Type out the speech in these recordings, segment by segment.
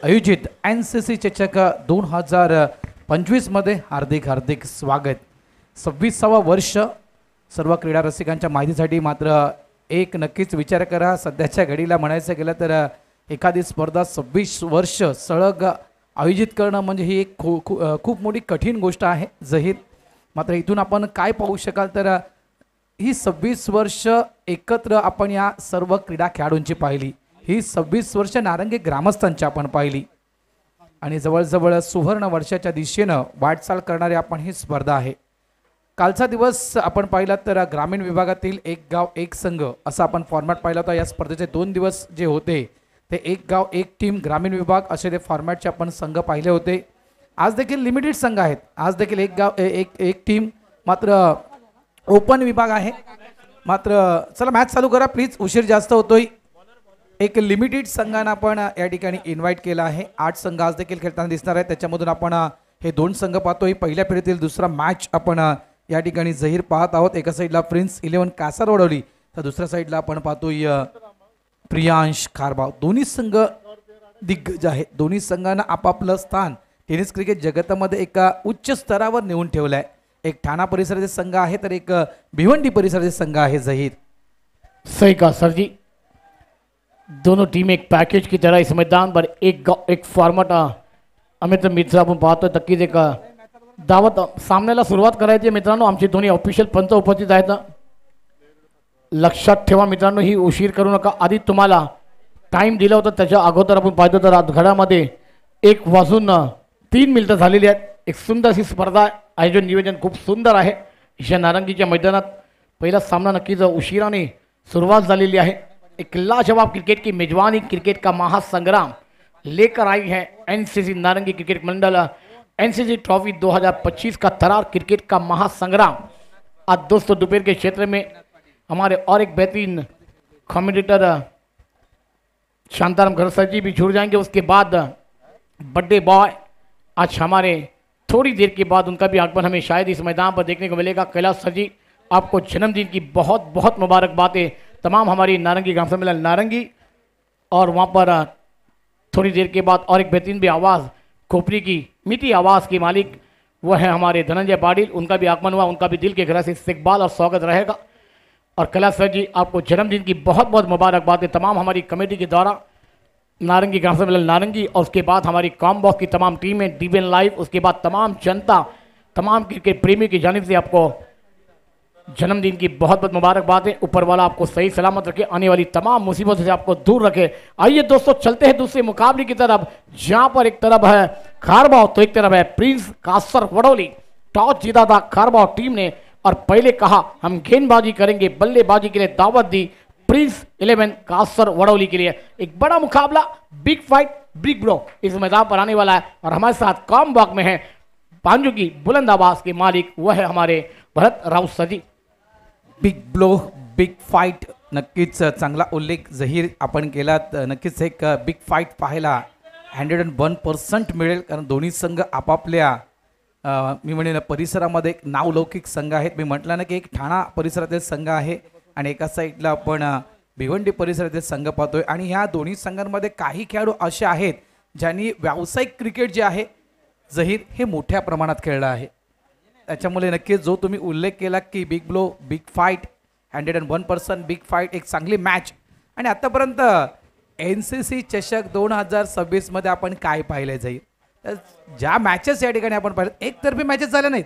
आयोजित NCC चषक 2025 मध्ये हार्दिक हार्दिक स्वागत। 26वा वर्ष सर्व क्रीडा रसिकांच्या माहितीसाठी मात्र एक नक्कीच विचार करा, सध्याच्या घडीला म्हणायचं गेलं तर एखादी स्पर्धा 26 वर्ष सलग आयोजित करणं म्हणजे ही एक खूप मोठी कठीण गोष्ट आहे जहीर। मात्र इथून आपण काय पाहू शकाल तर ही 26 वर्ष एकत्र आपण या सर्व क्रीडा खेळाडूंची पाहिली, ही 26 वर्ष नारंगी ग्रामस्थांची आपण पाहिली आणि जवळजवळ सुवर्ण वर्षाच्या दिशेनं वाटचाल करणारी आपण ही स्पर्धा आहे। कालचा दिवस आपण पाहिला तर ग्रामीण विभागातील एक गाव एक संघ असा आपण फॉर्मॅट पाहिला होता। या स्पर्धेचे 2 दिवस जे होते ते एक गाव एक टीम ग्रामीण विभाग असे ते फॉर्मॅटचे आपण संघ पाहिले होते। आज देखील लिमिटेड संघ आहेत, आज देखील एक गाव एक टीम मात्र ओपन विभाग आहे। मात्र चला मॅच चालू करा प्लीज, उशीर जास्त होतोय। एक लिमिटेड संघांना आपण या ठिकाणी इन्व्हाइट केला आहे। 8 संघ आज देखील खेळताना दिसणार आहेत, त्याच्यामधून आपण हे 2 संघ पाहतोय। पहिल्या फेरीतील दुसरा मॅच आपण या ठिकाणी जहीर पाहत आहोत। एका साईडला प्रिन्स 11 कासारवडवली तर दुसऱ्या साईडला आपण पाहतोय प्रियांश खारबाव। दोन्ही संघ दिग्गज आहेत, दोन्ही संघांना आपापलं स्थान टेनिस क्रिकेट जगतामध्ये एका उच्च स्तरावर नेऊन ठेवलं आहे। एक ठाणा परिसराचे संघ आहे तर एक भिवंडी परिसराचे संघ आहे जहीर। सही कहा सर जी, दोनों टीम एक पैकेज की तरह इस मैदान पर एक फॉर्मेट अमित मित्र आपण पाहतो। नक्कीच एक दावत सामन्याला सुरुवात करायची मित्रांनो। आमचे दोन्ही ऑफिशियल पंच उपस्थित आहेत, लक्षात ठेवा मित्रांनो, ही उशीर करू नका। आधी तुम्हाला टाइम दिला होता त्याच्या अगोदर आपण पाहतो तर आज घडामध्ये 1:03 झालेली आहेत। एक सुंदरशी स्पर्धा आयोजन नियोजन खूप सुंदर आहे। ईशा नारंगीच्या मैदानात पहिला सामना नक्कीच उशिराने सुरुवात झालेली आहे। एक लाजवाब क्रिकेट की मेजबानी, क्रिकेट का महासंग्राम लेकर आई है एनसीसी नारंगी क्रिकेट मंडल। एनसीसी ट्रॉफी 2025 का तरार क्रिकेट का महासंग्राम। आज दोस्तों दोपहर के क्षेत्र में हमारे और एक बेहतरीन कमेंटेटर शांताराम घरसर जी भी जुड़ जाएंगे। उसके बाद बर्थडे बॉय आज हमारे थोड़ी देर के बाद उनका भी आगमन हमें शायद इस मैदान पर देखने को मिलेगा। कैलाश सर जी, आपको जन्मदिन की बहुत बहुत मुबारकबादें तमाम हमारी नारंगी ग्राम सम्मेलन नारंगी। और वहाँ पर थोड़ी देर के बाद और एक बेहतरीन भी आवाज़, खोपड़ी की मीठी आवाज़ के मालिक वो है हमारे धनंजय पाटिल, उनका भी आगमन हुआ, उनका भी दिल के गहराई से इस्तकबाल और स्वागत रहेगा। और कैलाश सर जी, आपको जन्मदिन की बहुत बहुत मुबारकबादें तमाम हमारी कमेटी के द्वारा, नारंगी ग्राम सम्मेलन नारंगी और उसके बाद हमारी कॉम बॉक्स की तमाम टीमें, DBN लाइव, उसके बाद तमाम जनता, तमाम क्रिकेट प्रेमी की जानिब से आपको जन्मदिन की बहुत बहुत मुबारकबाद है। ऊपर वाला आपको सही सलामत रखे, आने वाली तमाम मुसीबतों से आपको दूर रखे। आइए दोस्तों चलते हैं दूसरे मुकाबले की तरफ, जहां पर एक तरफ है खारबाव तो एक तरफ है प्रिंस कासरवडौली। टॉस जीता था खारबाव टीम ने और पहले कहा हम गेंदबाजी करेंगे, बल्लेबाजी के लिए दावत दी प्रिंस 11 कासरवडौली के लिए। एक बड़ा मुकाबला, बिग फाइट, बिग ब्रो इस मैदान पर आने वाला है। और हमारे साथ कॉम बॉक्स में है पांजू की बुलंद आवाज के मालिक, वह है हमारे भरत राउत सर जी। बिग ब्लो बिग फाइट, नक्कीच चांगला उल्लेख जहीर आपण केलात। नक्कीच एक बिग फाइट पाहायला 101% मिळेल, कारण दोन्ही संघ आपापल्या मी म्हणेन परिसरामध्ये एक नावलौकिक संघ आहेत। मी म्हटलं ना की एक ठाणा परिसरातील संघ आहे आणि एका साईडला आपण भिवंडी परिसरातील संघ पाहतोय। आणि ह्या दोन्ही संघांमध्ये काही खेळाडू असे आहेत ज्यांनी व्यावसायिक क्रिकेट जे आहे जहीर हे मोठ्या प्रमाणात खेळलं आहे। त्याच्यामुळे नक्कीच जो तुम्ही उल्लेख केला की big blow big fight, 101% big fight, एक चांगली मॅच। आणि आतापर्यंत NCC चषक 2026 मध्ये आपण काय पाहिले जाईल, तर ज्या मॅचेस या ठिकाणी आपण पाहिलं एकतर्फी मॅचेस झाल्या नाहीत,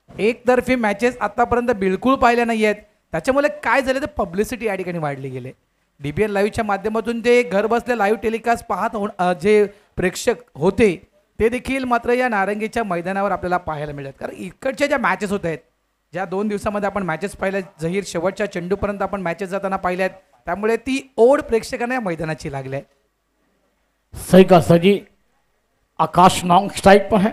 एकतर्फी मॅचेस आतापर्यंत बिलकुल पाहिल्या नाही आहेत। त्याच्यामुळे काय झालं तर पब्लिसिटी या ठिकाणी वाढली गेले। DBN लाईव्हच्या माध्यमातून जे घर बसले लाईव्ह टेलिकास्ट पाहत जे प्रेक्षक होते ते देखील मात्र या नारंगीच्या मैदानावर आपल्याला पाहायला मिळतात। कारण इकडच्या ज्या मॅचेस होत आहेत, ज्या 2 दिवसामध्ये आपण मॅचेस पाहिल्या जहीर, शेवटच्या चेंडूपर्यंत आपण मॅचेस जाताना पाहिल्यात, त्यामुळे ती ओढ प्रेक्षकांना या मैदानाची लागली आहे। सही कहा सर जी, आकाश नॉन्ग स्ट्राइक पर है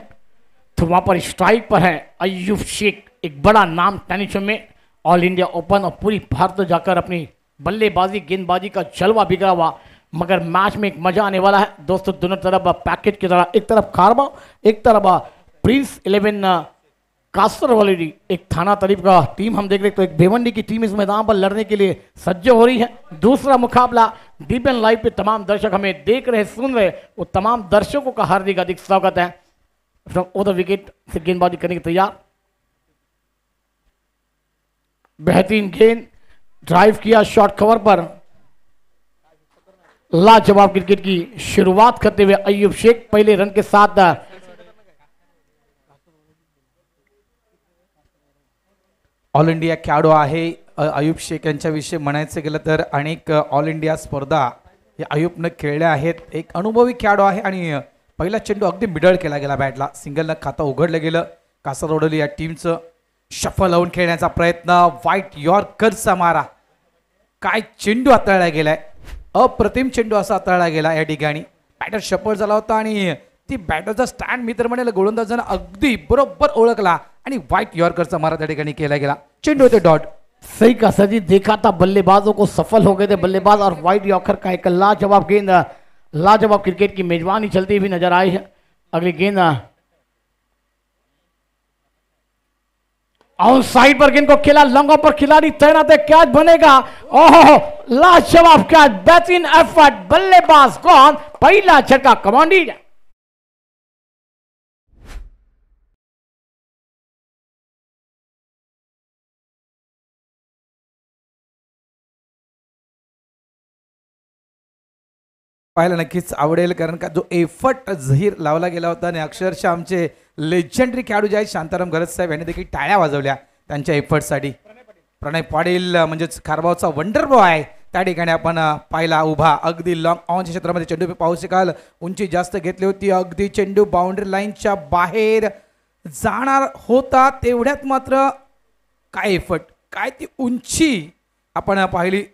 तो वहाँ पर स्ट्राइक पर है अय्यूब शेख, एक बड़ा नाम टेनिस में, ऑल इंडिया ओपन और पूरी भारत जाकर अपनी बल्लेबाजी गेंदबाजी का जलवा बिगड़ा हुआ। मगर मैच में एक मजा आने वाला है दोस्तों, दोनों तरफ पैकेज की तरह, एक तरफ खारबाव, एक तरफ प्रिंस 11 कासरवाली एक थाना तरीफ का टीम हम देख रहे हैं, तो एक भिवंडी की टीम इस मैदान पर लड़ने के लिए सज्ज हो रही है। दूसरा मुकाबला डीपीएन लाइव पे तमाम दर्शक हमें देख रहे सुन रहे, वो तमाम दर्शकों का हार्दिक अधिक स्वागत है। फ्रॉम ओवर विकेट से गेंदबाजी करने के तैयार, बेहतरीन गेंद ड्राइव किया शॉर्ट कवर पर, लाजवाब क्रिकेट की शुरुआत करते हुए अय्यूब शेख पहले रन के साथ। ऑल इंडिया खेळाडू आहे अयूब शेख यांच्याविषयी म्हणायचं गेलं तर अनेक ऑल इंडिया स्पर्धा हे अयूबनं खेळल्या आहेत। एक अनुभवी खेळाडू आहे आणि पहिला चेंडू अगदी मिडल केला गेला बॅटला, सिंगलनं खातं उघडलं गेलं। कासरवडली या टीमचं शफल लावून खेळण्याचा प्रयत्न, व्हाईट यॉर्करचा मारा, काय चेंडू हाताळला गेलाय, अप्रतिम चेंडू असा हाताळला गेला या ठिकाणी। बॅटर शफल झाला होता आणि ती बॅटरचा स्टँड मी तर म्हणेल गोलंदाजानं अगदी बरोबर ओळखला आणि व्हाईट यॉर्करचा मारा त्या ठिकाणी केला गेला, चेंडू होते डॉट। सही का सर जी, देखा था बल्लेबाजों को सफल हो गए थे बल्लेबाज, और व्हाइट यॉर्कर का एक लाजवाब गेंद, लाजवाब क्रिकेट की मेजबानी चलती हुई नजर आई है। अगली गेंद ऑन साइड पर गेंद को खेला, लंगों पर खिलाड़ी तैनात है, कैच बनेगा। ओहो लाजवाब कैच, बेहतरीन एफर्ट, बल्लेबाज कौन, पहला छक्का कमांडी। पाहायला नक्कीच आवडेल, कारण का जो एफर्ट झहीर लावला गेला होता आणि अक्षरशः आमचे लेजेंडरी खेळाडू जे आहेत शांताराम गरज साहेब यांनी देखील टाळ्या वाजवल्या त्यांच्या एफर्टसाठी। प्रणय पाटील म्हणजेच खारबावचा वंडर बॉय त्या ठिकाणी आपण पाहिला उभा, अगदी लॉंग ऑनच्या क्षेत्रामध्ये चेंडू पाहू शकाल, उंची जास्त घेतली होती, अगदी चेंडू बाउंड्री लाईनच्या बाहेर जाणार होता, तेवढ्यात मात्र काय एफर्ट, काय ती उंची आपण पाहिली,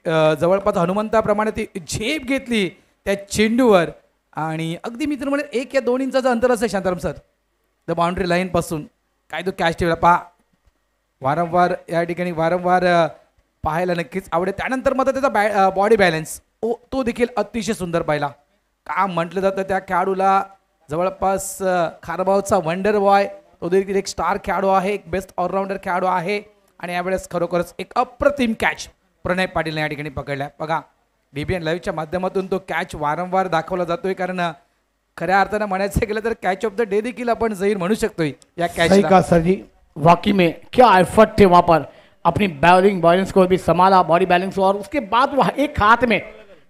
जवळपास हनुमंताप्रमाणे ती झेप घेतली त्या चेंडूवर आणि अगदी मित्र म्हणेल 1 या 2 इंचाचं अंतर असेल Shantaram sir the boundary line पासून, काय तो कॅच ठेवला पहा, वारंवार या ठिकाणी वारंवार पाहायला नक्कीच आवडेल। त्यानंतर मात्र त्याचा बॉडी बॅलन्स तो देखील अतिशय सुंदर पाहिला। का म्हटलं जातं त्या खेळाडूला जवळपास खारबावचा वंडर बॉय, तो देखील एक स्टार खेळाडू आहे, एक बेस्ट ऑलराऊंडर खेळाडू आहे आणि यावेळेस खरोखरच एक अप्रतिम कॅच प्रणय पाटीलने या ठिकाणी पकडला। बघा डीबीएन लाईव्हच्या माध्यमातून तो कॅच वारंवार दाखवला जातोय, कारण खऱ्या अर्थानं म्हणायचं गेलं तर कॅच ऑफ द डे देखील आपण जाहीर म्हणू शकतोय या कॅच। सही कहा सर जी, वाकई में क्या एफर्ट थे वहां पर, अपनी बॉलिंग बैलेंस को भी संभाला, बॉडी बैलेंस को, और उसके बाद वह एक हाथ में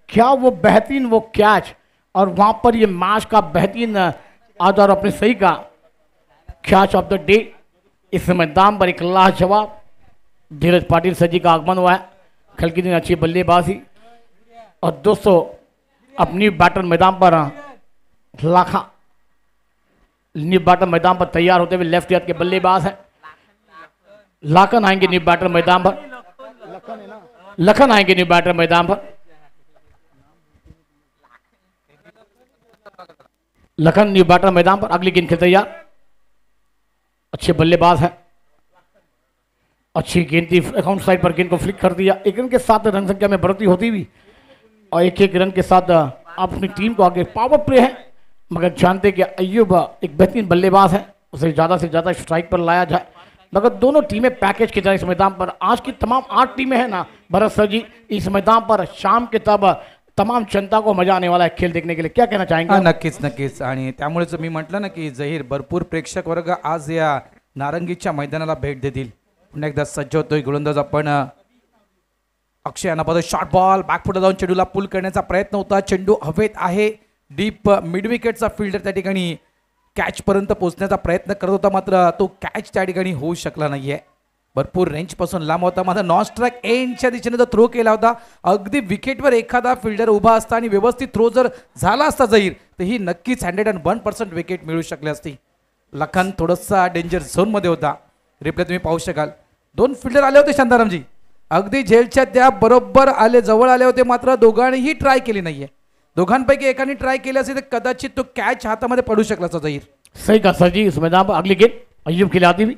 क्या वो बेहतरीन वो कैच, और वहां पर ये मैच का बेहतरीन आधार अपने सही का कैच ऑफ द डे। इस मैदान पर एक लाजवाब धीरज पाटिल सर जी का आगमन हुआ है, कल की दिन अच्छी बल्लेबाजी, और दोस्तों अपनी बैटर मैदान पर लाखा न्यू बैटर मैदान पर तैयार होते हुए लेफ्ट हैंड के बल्लेबाज हैं, लाखन आएंगे न्यू बैटर मैदान पर, लखन आएंगे न्यू बैटर मैदान पर, लखन न्यू बैटर मैदान पर। अगली गेंद के तैयार, अच्छे बल्लेबाज हैं, अच्छी गेंद थी, अकाउंट साइड पर गेंद को फ्लिक कर दिया, एक रन के साथ रन संख्या में बढ़ोतरी होती हुई और एक रन के साथ अपनी टीम को आगे पावर प्ले है, मगर जानते कि अय्यूब एक बेहतरीन बल्लेबाज है, उसे ज़्यादा से ज़्यादा स्ट्राइक पर लाया जाए, मगर दोनों टीमें पैकेज की तरह इस मैदान पर, आज की तमाम 8 टीमें हैं ना भरत सर जी, इस मैदान पर शाम के तब तमाम जनता को मजा आने वाला है खेल देखने के लिए, क्या कहना चाहेंगे? नक्कीच नक्कीच, आणि त्यामुळेच मी म्हटलं ना की जाहीर भरपूर प्रेक्षक वर्ग आज या नारंगीच्या मैदानाला भेट देतील। पुन्हा एकदा सज्ज होतोय गोलंदाज आपण अक्षय अनापद, शॉर्ट बॉल बॅकफुटला जाऊन चेंडूला पुल करण्याचा प्रयत्न होता, चेंडू हवेत आहे, डीप मिड विकेटचा फिल्डर त्या ठिकाणी कॅच पर्यंत पोहोचण्याचा प्रयत्न करत होता, मात्र तो कॅच त्या ठिकाणी होऊ शकला नाहीये, भरपूर रेंज पासून लांब होता, मात्र नॉन स्ट्राइक एंडच्या दिशेने तो थ्रो केला होता, अगदी विकेटवर एखादा फिल्डर उभा असता आणि व्यवस्थित थ्रो जर झाला असता जाहीर तर ही नक्कीच 101% विकेट मिळू शकली असती। लखन थोडासा डेंजर झोन मध्ये होता, रिप्ले तुम्ही पाहू शकाल, 2 फिल्डर आले होते शांतारामजी, अगदी झेलच्या त्या बरोबर आले, जवळ आले होते, मात्र दोघांनीही ट्राय केली नाहीये, दोघांपैकी एकाने ट्राय केली असेल तर कदाचित तो कॅच हातामध्ये पडू शकला असता जाहीर। सही कहा सर जी, इस मैदान पर अगली गेंद अय्यूब खिलाती हुई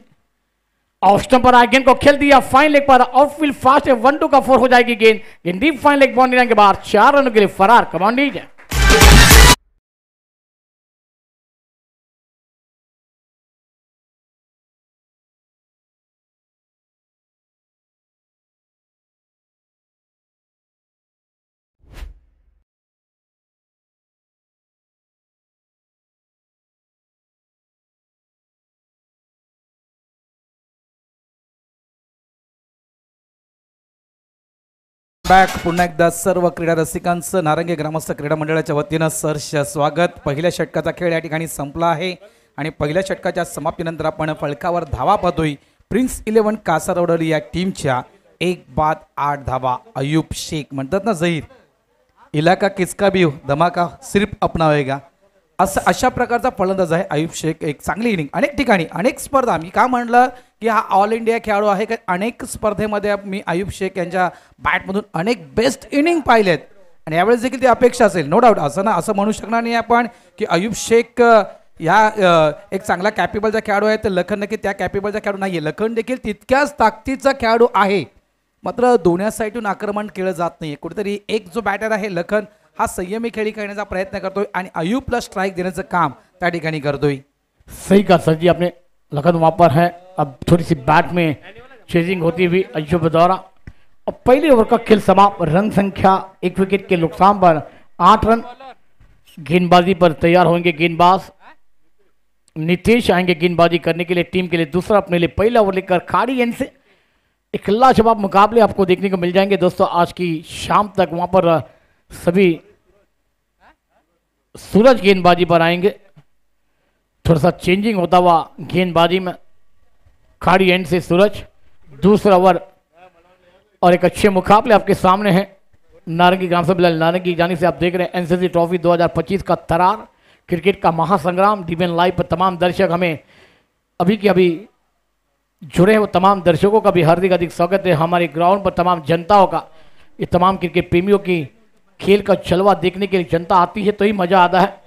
ऑफ स्टंप पर गेंद को खेल दिया, फाइन लेग पर आउटफील्ड फास्ट है, 1-2 का 4 हो जाएगी गेंद deep fine leg boundary line के बाहर, 4 रनों के लिए फरार कमांडी। बॅक पुन्हा एकदा सर्व क्रीडा रसिकांचं नारंगी ग्रामस्थ क्रीडा मंडळाच्या वतीनं सहर्ष स्वागत। पहिल्या षटकाचा खेळ या ठिकाणी संपला आहे आणि पहिल्या षटकाच्या समाप्तीनंतर आपण फलकावर धावा पाहतोय। प्रिन्स 11 कासारवडली या टीमच्या 1 बाद 8 धावा। अयूब शेख म्हणतात ना जहीर, इलाका किसका भी हो धमाका सिर्फ अपनावेगा, अशा प्रकारचा फलंदाज आहे अयूब शेख। एक चांगली इनिंग, अनेक ठिकाणी अनेक स्पर्धा, मी का म्हणलं की हा ऑल इंडिया खेळाडू आहे का, अनेक स्पर्धेमध्ये मी अयूब शेख यांच्या बॅटमधून अनेक बेस्ट इनिंग पाहिलेत आणि यावेळेस देखील ती अपेक्षा असेल, नो डाऊट। असं ना असं म्हणू शकणार नाही आपण की अयूब शेख या एक चांगला कॅपेबलचा खेळाडू आहे तर लखन नक्की त्या कॅपेबलचा खेळाडू नाही आहे। लखन देखील तितक्याच ताकदीचा खेळाडू आहे, मात्र दोन्ही साईडून आक्रमण केलं जात नाही। कुठेतरी एक जो बॅटर आहे लखन हा संयमी खेळी करण्याचा प्रयत्न करतोय आणि अयूबला स्ट्राइक देण्याचं काम त्या ठिकाणी करतोय। सही कहा सर जी आपने, लखन वहां पर है। अब थोड़ी सी बैट में चेजिंग होती हुई अयूब द्वारा। और पहले ओवर का खेल समाप्त, रन संख्या 1 विकेट के नुकसान पर 8 रन। गेंदबाजी पर तैयार होंगे गेंदबाज नितेश, आएंगे गेंदबाजी करने के लिए टीम के लिए। दूसरा अपने लिए पहला ओवर लेकर खाड़ी एंड से एक लाजवाब मुकाबले आपको देखने को मिल जाएंगे दोस्तों आज की शाम तक। वहां पर सभी सूरज गेंदबाजी पर आएंगे, थोड़ा सा चेंजिंग होता हुआ गेंदबाजी में। खाड़ी एंड से सूरज, दूसरा ओवर और एक अच्छे मुकाबले आपके सामने हैं। नारंगी ग्राम से बिलाल नारंगी की जानी से आप देख रहे हैं एनसीसी ट्रॉफी 2025 का तरार, क्रिकेट का महासंग्राम। डीबीएन लाइव पर तमाम दर्शक हमें अभी के अभी जुड़े हैं, वो तमाम दर्शकों का भी हार्दिक अधिक स्वागत है। हमारे ग्राउंड पर तमाम जनताओं का, ये तमाम क्रिकेट प्रेमियों की खेल का जलवा देखने के लिए जनता आती है तो ही मज़ा आता है,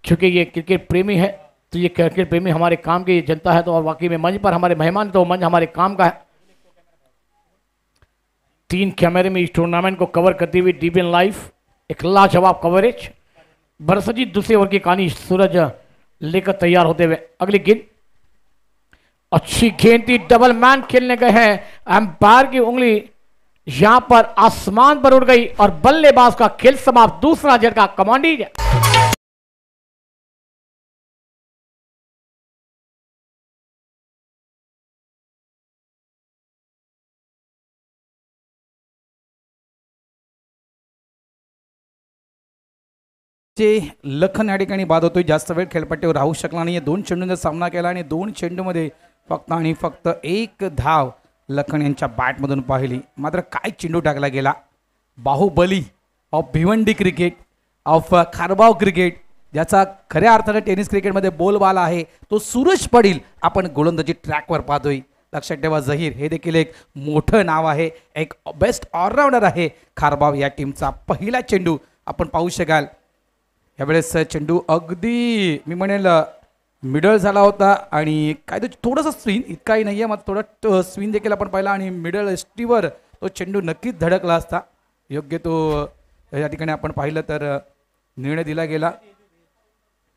क्योंकि ये क्रिकेट प्रेमी है तो ये क्रिकेट प्रेमी हमारे काम की जनता है। तो और वाकई में मंच पर हमारे मेहमान, तो मंच हमारे काम का है। 3 कैमरे में इस टूर्नामेंट को कवर करती हुई डीबीएन लाइव, एक लाजवाब कवरेज। बरसजी दूसरे ओवर की कहानी, सूरज लेकर तैयार होते हुए अगली गेंद, अच्छी गेंद थी, डबल मैन खेलने गए हैं। अंपायर की उंगली यहां पर आसमान पर उड़ गई और बल्लेबाज का खेल समाप्त। दूसरा झटका कमांडी। लखन या ठिकाणी बाद होतोय, जास्त वेळ खेळपट्टीवर राहू शकला नाही। 2 चेंडूंचा सामना केला आणि 2 चेंडूमध्ये फक्त आणि फक्त 1 धाव लखन यांच्या बॅटमधून पाहिली। मात्र काय चेंडू टाकला गेला, Baahubali of Bhiwandi cricket, of Kharbav cricket, ज्याचा खऱ्या अर्थाने टेनिस क्रिकेटमध्ये बोलबाला आहे, तो सूरज पडील आपण गोलंदाजी ट्रॅकवर पाहतोय। लक्षात ठेवा जहीर हे देखील एक मोठं नाव आहे, एक बेस्ट ऑलराऊंडर आहे खारबाव या टीमचा। पहिला चेंडू आपण पाहू शकाल, यावेळेस चेंडू अगदी मी म्हणेल मिडल झाला होता आणि काय तो थोडंसं स्विंग, इतकाही नाही आहे, मग थोडं स्विंग देखील आपण पाहिला आणि मिडल एसटीवर तो चेंडू नक्कीच धडकला असता। योग्य तो या ठिकाणी आपण पाहिलं तर निर्णय दिला गेला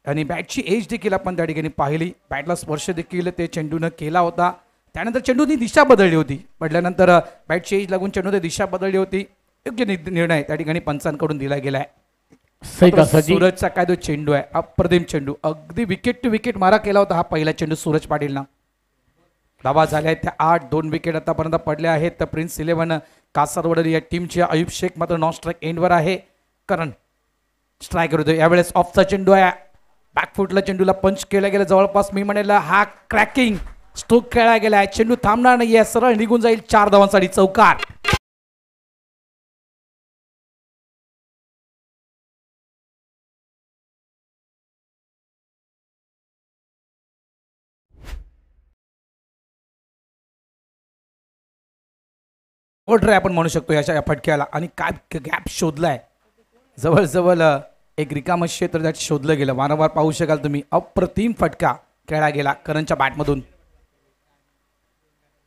आणि बॅटची एज देखील आपण त्या ठिकाणी पाहिली, बॅटला स्पर्श देखील ते चेंडूनं केला होता। त्यानंतर चेंडूनी दिशा बदलली होती, पडल्यानंतर बॅटची एज लागून चेंडूने दिशा बदलली होती। योग्य निर्णय त्या ठिकाणी पंचांकडून दिला गेला आहे। सूरजचा काय तो चेंडू आहे, अप्रतिम चेंडू, अगदी विकेट टू विकेट मारा केला होता हा पहिला चेंडू सूरज पाटीलना। धावा झाल्या आहेत त्या 8, 2 विकेट आतापर्यंत पडल्या आहेत। तर प्रिन्स 11 कासारवडली या टीमची अयूब शेख मात्र नॉन स्ट्राईक एंडवर आहे, कारण स्ट्राईक होतोय। यावेळेस ऑफचा चेंडू आहे, बॅकफुटला चेंडूला पंच केला गेला, जवळपास मी म्हणेल हा क्रॅकिंग स्ट्रोक खेळला गेला, चेंडू थांबणार नाहीये, सरळ निघून जाईल 4 धावांसाठी चौकार। ऑर्डर आपण म्हणू शकतो या फटक्याला, आणि काय गॅप शोधलाय, जवळजवळ एक रिकाम क्षेत्र त्यात शोधलं गेलं। वारंवार पाहू शकाल तुम्ही, अप्रतिम फटका खेळला गेला करणच्या बॅटमधून।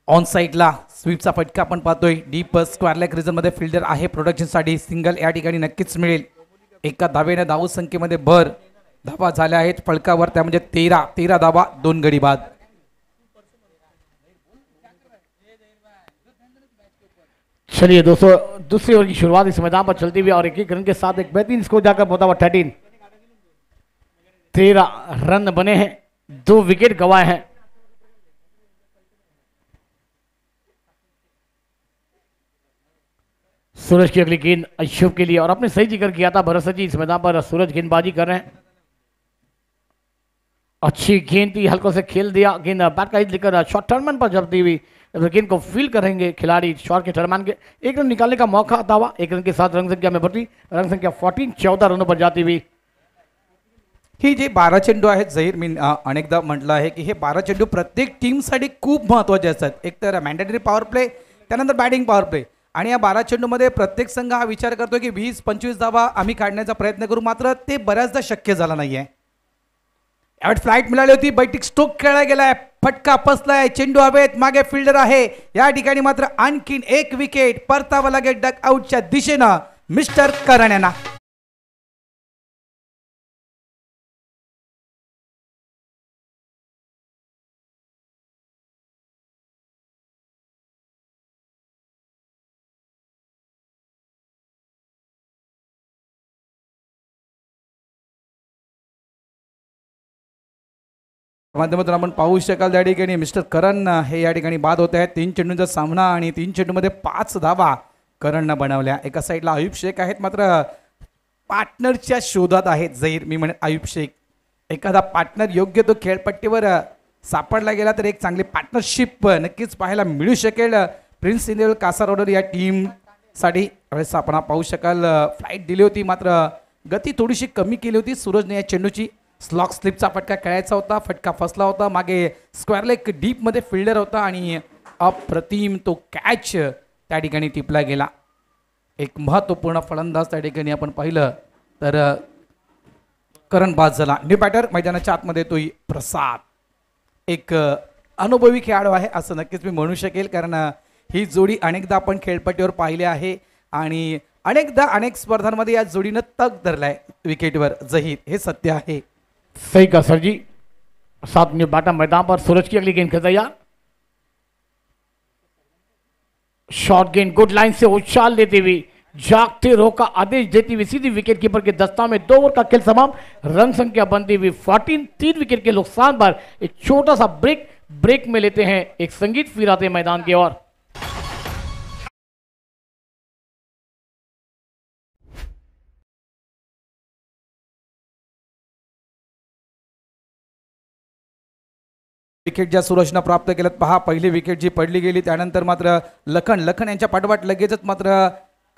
ऑन साईडला स्वीपचा फटका आपण पाहतोय, डीप स्क्वेअर लेग रिजनमध्ये फिल्डर आहे, प्रोडक्शनसाठी सिंगल या ठिकाणी नक्कीच मिळेल। एका धावेने धाव संख्येमध्ये भर, धावा झाल्या आहेत फलकावर त्या म्हणजे 13 धावा, 2 गडी बाद। चलिए दोस्तों, दूसरी ओवर की शुरुआत इस मैदान पर चलती हुई और एक रन के साथ एक बेहतरीन स्कोर जाकर पहुंचा हुआ 13 रन बने हैं, 2 विकेट गंवाए हैं। सूरज की अगली गेंद अयूब के लिए, और आपने सही जिक्र किया था भरत सर जी, इस मैदान पर सूरज गेंदबाजी कर रहे हैं। अच्छी गेंद थी, हल्कों से खेल दिया, गेंद बैट का हिट लेकर शॉर्ट टर्मन पर जब दी हुई, गेंद को फील करेंगे खिलाड़ी शॉर्ट के टर्मन के, एक रन निकालने का मौका आता हुआ, एक रन के साथ रन संख्या में बढ़ती, रन संख्या 14, 14 रनों पर जाती हुई। ही जे 12 चेंडू आहेत जहीर, मी अनेकदा म्हटलं आहे की हे 12 चेंडू प्रत्येक टीमसाठी खूप महत्त्वाचे असतात। एक तर मॅन्डेटरी पॉवर प्ले, त्यानंतर बॅटिंग पॉवर प्ले, आणि या 12 चेंडूमध्ये प्रत्येक संघ हा विचार करतो की 20-25 धावा आम्ही काढण्याचा प्रयत्न करू, मात्र ते बऱ्याचदा शक्य झालं नाहीये। यावेळी फ्लाइट मिळाली होती, बैठक स्ट्रोक खेळला गेलाय, फटका फसलाय, चेंडू हवेत, मागे फिल्डर आहे, या ठिकाणी मात्र आणखीन एक विकेट, परतावा लागेल डक आउटच्या दिशेनं मिस्टर करण यांना। माध्यमातून आपण पाहू शकाल त्या ठिकाणी मिस्टर करण हे या ठिकाणी बाद होत आहेत। 3 चेंडूंचा सामना आणि 3 चेंडूमध्ये 5 धावा करणनं बनवल्या। एका साईडला अयूब शेख आहेत, मात्र पार्टनरच्या शोधात आहेत जहीर, मी म्हणेन अयूब शेख एखादा पार्टनर योग्य तो खेळपट्टीवर सापडला गेला तर एक चांगली पार्टनरशिप नक्कीच पाहायला मिळू शकेल प्रिन्स इलेव्हन कासारवडर या टीमसाठी। वेळेस आपण पाहू शकाल फ्लाइट दिली होती, मात्र गती थोडीशी कमी केली होती सूरजने या चेंडूची। स्लॉक स्लिपचा फटका खेळायचा होता, फटका फसला होता, मागे स्क्वेअर लेग डीपमध्ये फिल्डर होता आणि अप्रतिम तो कॅच त्या ठिकाणी टिपला गेला। एक महत्त्वपूर्ण फलंदाज त्या ठिकाणी आपण पाहिलं तर करण बाद झाला। न्यू बॅटर मैदानाच्या आतमध्ये येतोय प्रसाद, एक अनुभवी खेळाडू आहे असं नक्कीच मी म्हणू शकेल, कारण ही जोडी अनेकदा आपण खेळपट्टीवर पाहिली आहे आणि अनेकदा अनेक स्पर्धांमध्ये या जोडीनं तग धरलाय विकेटवर जहीर, हे सत्य आहे। सही का सर जी, 7 न्यू बैटर मैदान पर, सूरज की अगली गेंद खेल तैयार, शॉर्ट गेंद गुड लाइन से उछाल लेते हुए जागते रो का आदेश देती हुई सीधी विकेट कीपर के दस्ता में 2 ओवर का खेल समाप्त, रन संख्या बनती हुई 14, 3 विकेट के नुकसान पर एक छोटा सा ब्रेक में लेते हैं, एक संगीत फिराते मैदान की ओर। विकेट ज्या सूरजनं प्राप्त केलं पहा, पहिली विकेट जी पडली गेली त्यानंतर मात्र लखन यांच्या पाठोपाठ लगेचच मात्र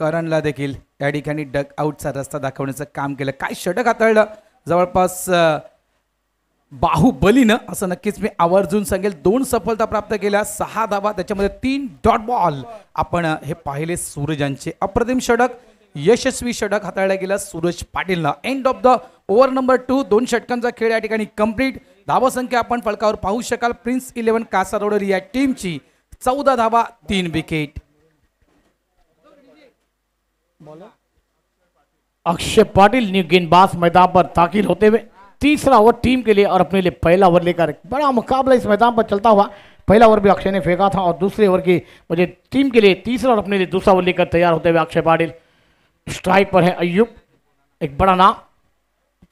करणला देखील या ठिकाणी डक आउटचा रस्ता दाखवण्याचं काम केलं। काय षटक हाताळलं जवळपास बाहुबलीनं, असं नक्कीच मी आवर्जून सांगेल। 2 सफलता प्राप्त केल्या, 6 धावा, त्याच्यामध्ये 3 डॉट बॉल आपण हे पाहिले सूरजांचे। अप्रतिम षटक, यशस्वी षटक हाताळलं गेलं सूरज पाटीलला। End of the over number 2, 2 षटकांचा खेळ या ठिकाणी कंप्लीट। धावा संख्या आपण फलकावर पाहू शकाल, प्रिन्स इलेव्हन कासारवडर या टीमची 14 धावा, 3 विकेट। अक्षय पाटिल न्यू गेंदबाज मैदान पर ताकील होते हुए, तीसरा ओवर टीम के लिए और अपने लिए पहला ओवर लेकर बड़ा मुकाबला इस मैदान पर चलता हुआ। पहला ओवर भी अक्षय ने फेंका था और दूसरे ओवर की मुझे टीम के लिए तीसरा और अपने लिए दूसरा ओवर लेकर तैयार होते हुए अक्षय पाटिल। स्ट्राइक पर है अयूब, एक बड़ा नाम,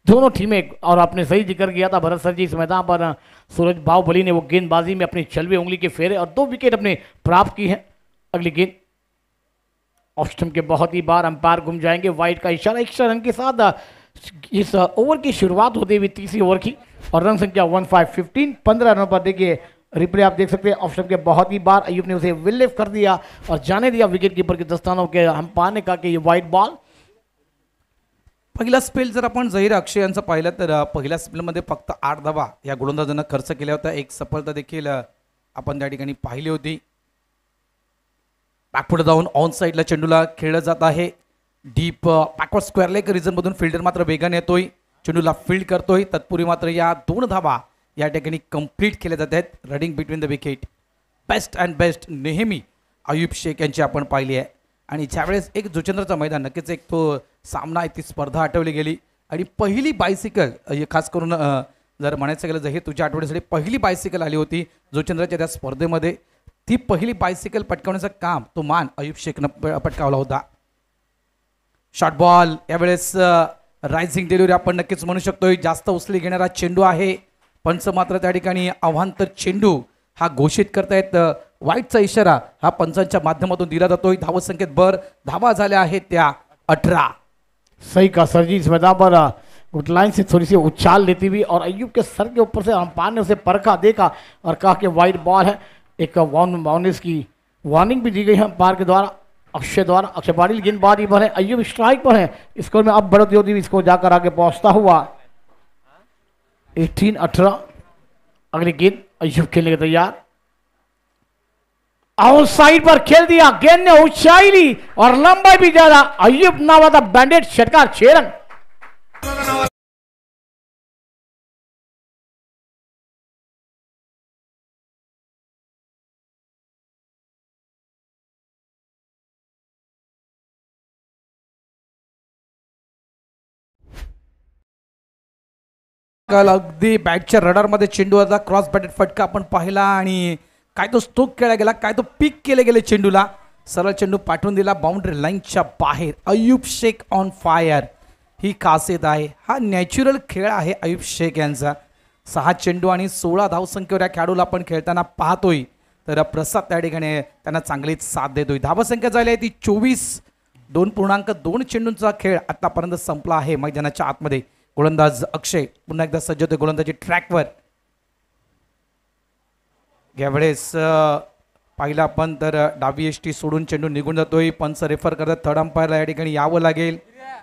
दोनों टीमें, और आपने सही जिक्र किया था भरत सर जी, इस मैदान पर सूरज बाहुबली ने वो गेंदबाजी में अपनी छलवी उंगली के फेरे और 2 विकेट अपने प्राप्त की हैं। अगली गेंद ऑफ स्टंप के बहुत ही बार अंपायर घूम जाएंगे, वाइड का इशारा, एक्स्ट्रा रन के साथ इस ओवर की शुरुआत होती हुई तीसरी ओवर की, और रन संख्या 15, 15 रनों पर देखिए रिप्ले आप देख सकते हैं। ऑफ स्टंप के बहुत ही बार अयूब ने उसे विल लिफ्ट कर दिया और जाने दिया विकेट कीपर के दस्तानों के अंपायर ने कहा कि ये वाइड बॉल। पहिला स्पेल जर आपण जहीर अक्षय यांचं पाहिलं तर पहिल्या स्पेलमध्ये फक्त 8 धावा या गोलंदाजांना खर्च केल्या होत्या। एक सफलता देखील आपण त्या ठिकाणी पाहिली होती। बॅकफुट जाऊन ऑन साईडला चेंडूला खेळलं जात आहे, deep backward square leg region मधून फिल्डर मात्र वेगाने येतोय, चेंडूला फील्ड करतोय, तत्पूर्वी मात्र या 2 धावा या ठिकाणी कंप्लीट केल्या जात आहेत। Running between the wicket, best and best नेहमी अयूब शेख यांची आपण पाहिली आहे। आणि ज्यावेळेस एक जोचेंद्रचा मैदान, नक्कीच एक तो सामना आहे, ती स्पर्धा आठवली गेली आणि पहिली बायसिकल, खास करून जर म्हणायचं गेलं जहीर तुझ्या आठवड्यासाठी पहिली बायसिकल आली होती जोचेंद्रच्या त्या स्पर्धेमध्ये, ती पहिली बायसिकल पटकावण्याचं काम, तो मान अयूब शेखनं पटकावला होता। शॉर्ट बॉल, यावेळेस रायझिंग डिलिव्हरी आपण नक्कीच म्हणू शकतोय, जास्त उचली घेणारा चेंडू आहे, पंच मात्र त्या ठिकाणी अवांतर चेंडू हा घोषित करतायत वाईटचा इशारा हा पंचांच्या माध्यमातून दिला जातोय. धावसंख्येत भर, धावा झाल्या आहेत त्या 18. सही का सर जी, इस मैदान पर लाइन से थोड़ी सी उछाल लेती हुई और अय्यूब के सर के ऊपर से अंपायर ने उसे परखा, देखा और कहा कि वाइड बॉल है. एक बाउंड्रीज की वार्निंग भी दी गई है अंपायर के द्वारा, अक्षय द्वारा. अक्षय पाटिल गेंदबाजी पर है, अय्यूब स्ट्राइक पर है. स्कोर में अब बढ़ोतरी होती हुई इसको जाकर आगे पहुंचता हुआ 18-18. अगली गेंद अय्यूब खेलने के तैयार. आउटसाइड पर खेल दिया, गेंद ने ऊंचाई ली और लंबाई भी ज्यादा. अय्यूब नावादा बैंडेड षटकार 6 रन. काल अगदी बॅटच्या रडारमध्ये चेंडूचा क्रॉस बॅटेड फटका आपण पाहिला आणि काय तो स्टोक केला गेला, काय तो पिक केले गेले चेंडूला. सरळ चेंडू पाठवून दिला बाउंड्री लाईनच्या बाहेर. अय्यूब शेख ऑन फायर, ही खासियत आहे. हा नॅचरल खेळ आहे अय्यूब शेख यांचा. 6 चेंडू आणि 16 धावसंख्येवर या खेळाडूला आपण खेळताना पाहतोय. तर प्रसाद त्या ठिकाणी त्यांना चांगलीच साथ देतोय. धावसंख्या झाली आहे ती 24. 2.2 चेंडूंचा खेळ आतापर्यंत संपला आहे मैदानाच्या आतमध्ये. गोलंदाज अक्षय पुन्हा एकदा सज्ज होते गोलंदाजी ट्रॅकवर. यावेळेस पाहिला आपण तर डावी एसटी सोडून चेंडू निघून जातोय. पंच रेफर करतात, थर्ड अंपायरला या ठिकाणी यावं लागेल.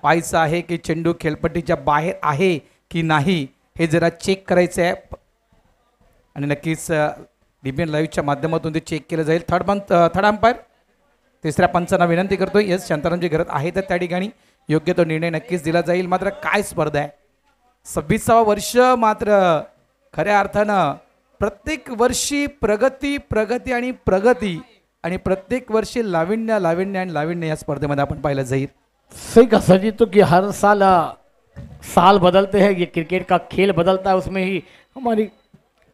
पाहायचं आहे की चेंडू खेळपट्टीच्या बाहेर आहे की नाही हे जरा चेक करायचं आहे आणि नक्कीच डीबीएन लाईव्हच्या माध्यमातून ते चेक केलं जाईल. थर्ड अंपायर तिसऱ्या पंचांना विनंती करतोय, यस शांतारामजी घरात आहे तर त्या ठिकाणी योग्य तो निर्णय नक्कीच दिला जाईल. मात्र काय स्पर्धा आहे, 26वा वर्ष. मात्र खऱ्या अर्थानं प्रत्येक वर्षी प्रगती प्रगती आणि प्रगती आणि प्रत्येक वर्षी लाविण्य लाविण्य आणि लाविण्य या स्पर्धेमध्ये आपण पाहिलं जाईल. सही का सर जी, तो कि हर साल साल बदलते हैं, ये क्रिकेट का खेल बदलता है. उसमें ही हमारी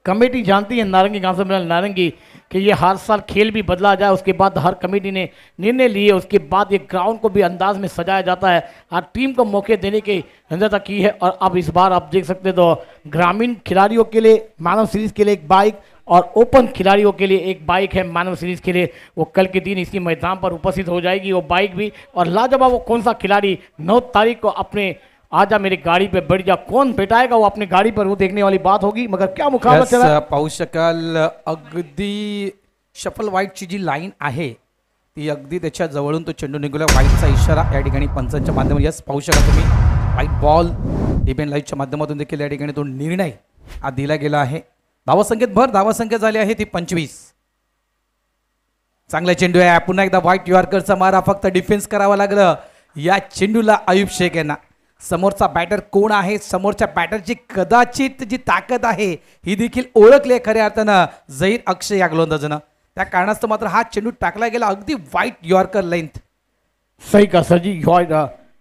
कमेटी जानती है नारंगी गांव से मिला नारंगी कि ये हर साल खेल भी बदला जाए. उसके बाद हर कमेटी ने निर्णय लिए, उसके बाद ये ग्राउंड को भी अंदाज में सजाया जाता है, हर टीम को मौके देने की निरंतरता की है. और अब इस बार आप देख सकते तो ग्रामीण खिलाड़ियों के लिए मानव सीरीज के लिए एक बाइक और ओपन खिलाड़ियों के लिए एक बाइक है मानव सीरीज के लिए. वो कल के दिन इसी मैदान पर उपस्थित हो जाएगी वो बाइक भी. और लाजवाब वो कौन सा खिलाड़ी 9 तारीख को अपने आजा मेरी गाड़ी पे बैठ जा कौन बैठाएगा वो अपनी गाड़ी पर, वो देखने वाली बात होगी. मगर क्या मुकाबला चला है. पाहू शकाल अगदी शफल व्हाईटची जी लाईन आहे ती अगदी त्याच्या जवळून तो चेंडू निघाला. व्हाईटचा इशारा या ठिकाणी पंचांच्या माध्यमातून यस पाहू शकाल तुम्ही. व्हाईट बॉल डीबीएन लाईव्हच्या माध्यमातून देखील या ठिकाणी तो निर्णय हा दिला गेला आहे. धावसंख्येत भर, धावसंख्या झाली आहे ती 25. चांगला चेंडू आहे. पुन्हा एकदा व्हाईट यॉर्करचा मारा, फक्त डिफेन्स करावं लागलं या चेंडूला अय्यूब शेख यांना. समोरचा बॅटर कोण आहे, समोरच्या बॅटरची कदाचित जी ताकद आहे ही देखील ओळखली खऱ्या अर्थानं झहीर अक्षय या गोलंदाजानं. त्या कारणास्तव मात्र हा चेंडू टाकला गेला अगदी व्हाईट यॉर्कर लेंथ. सही का सर जी,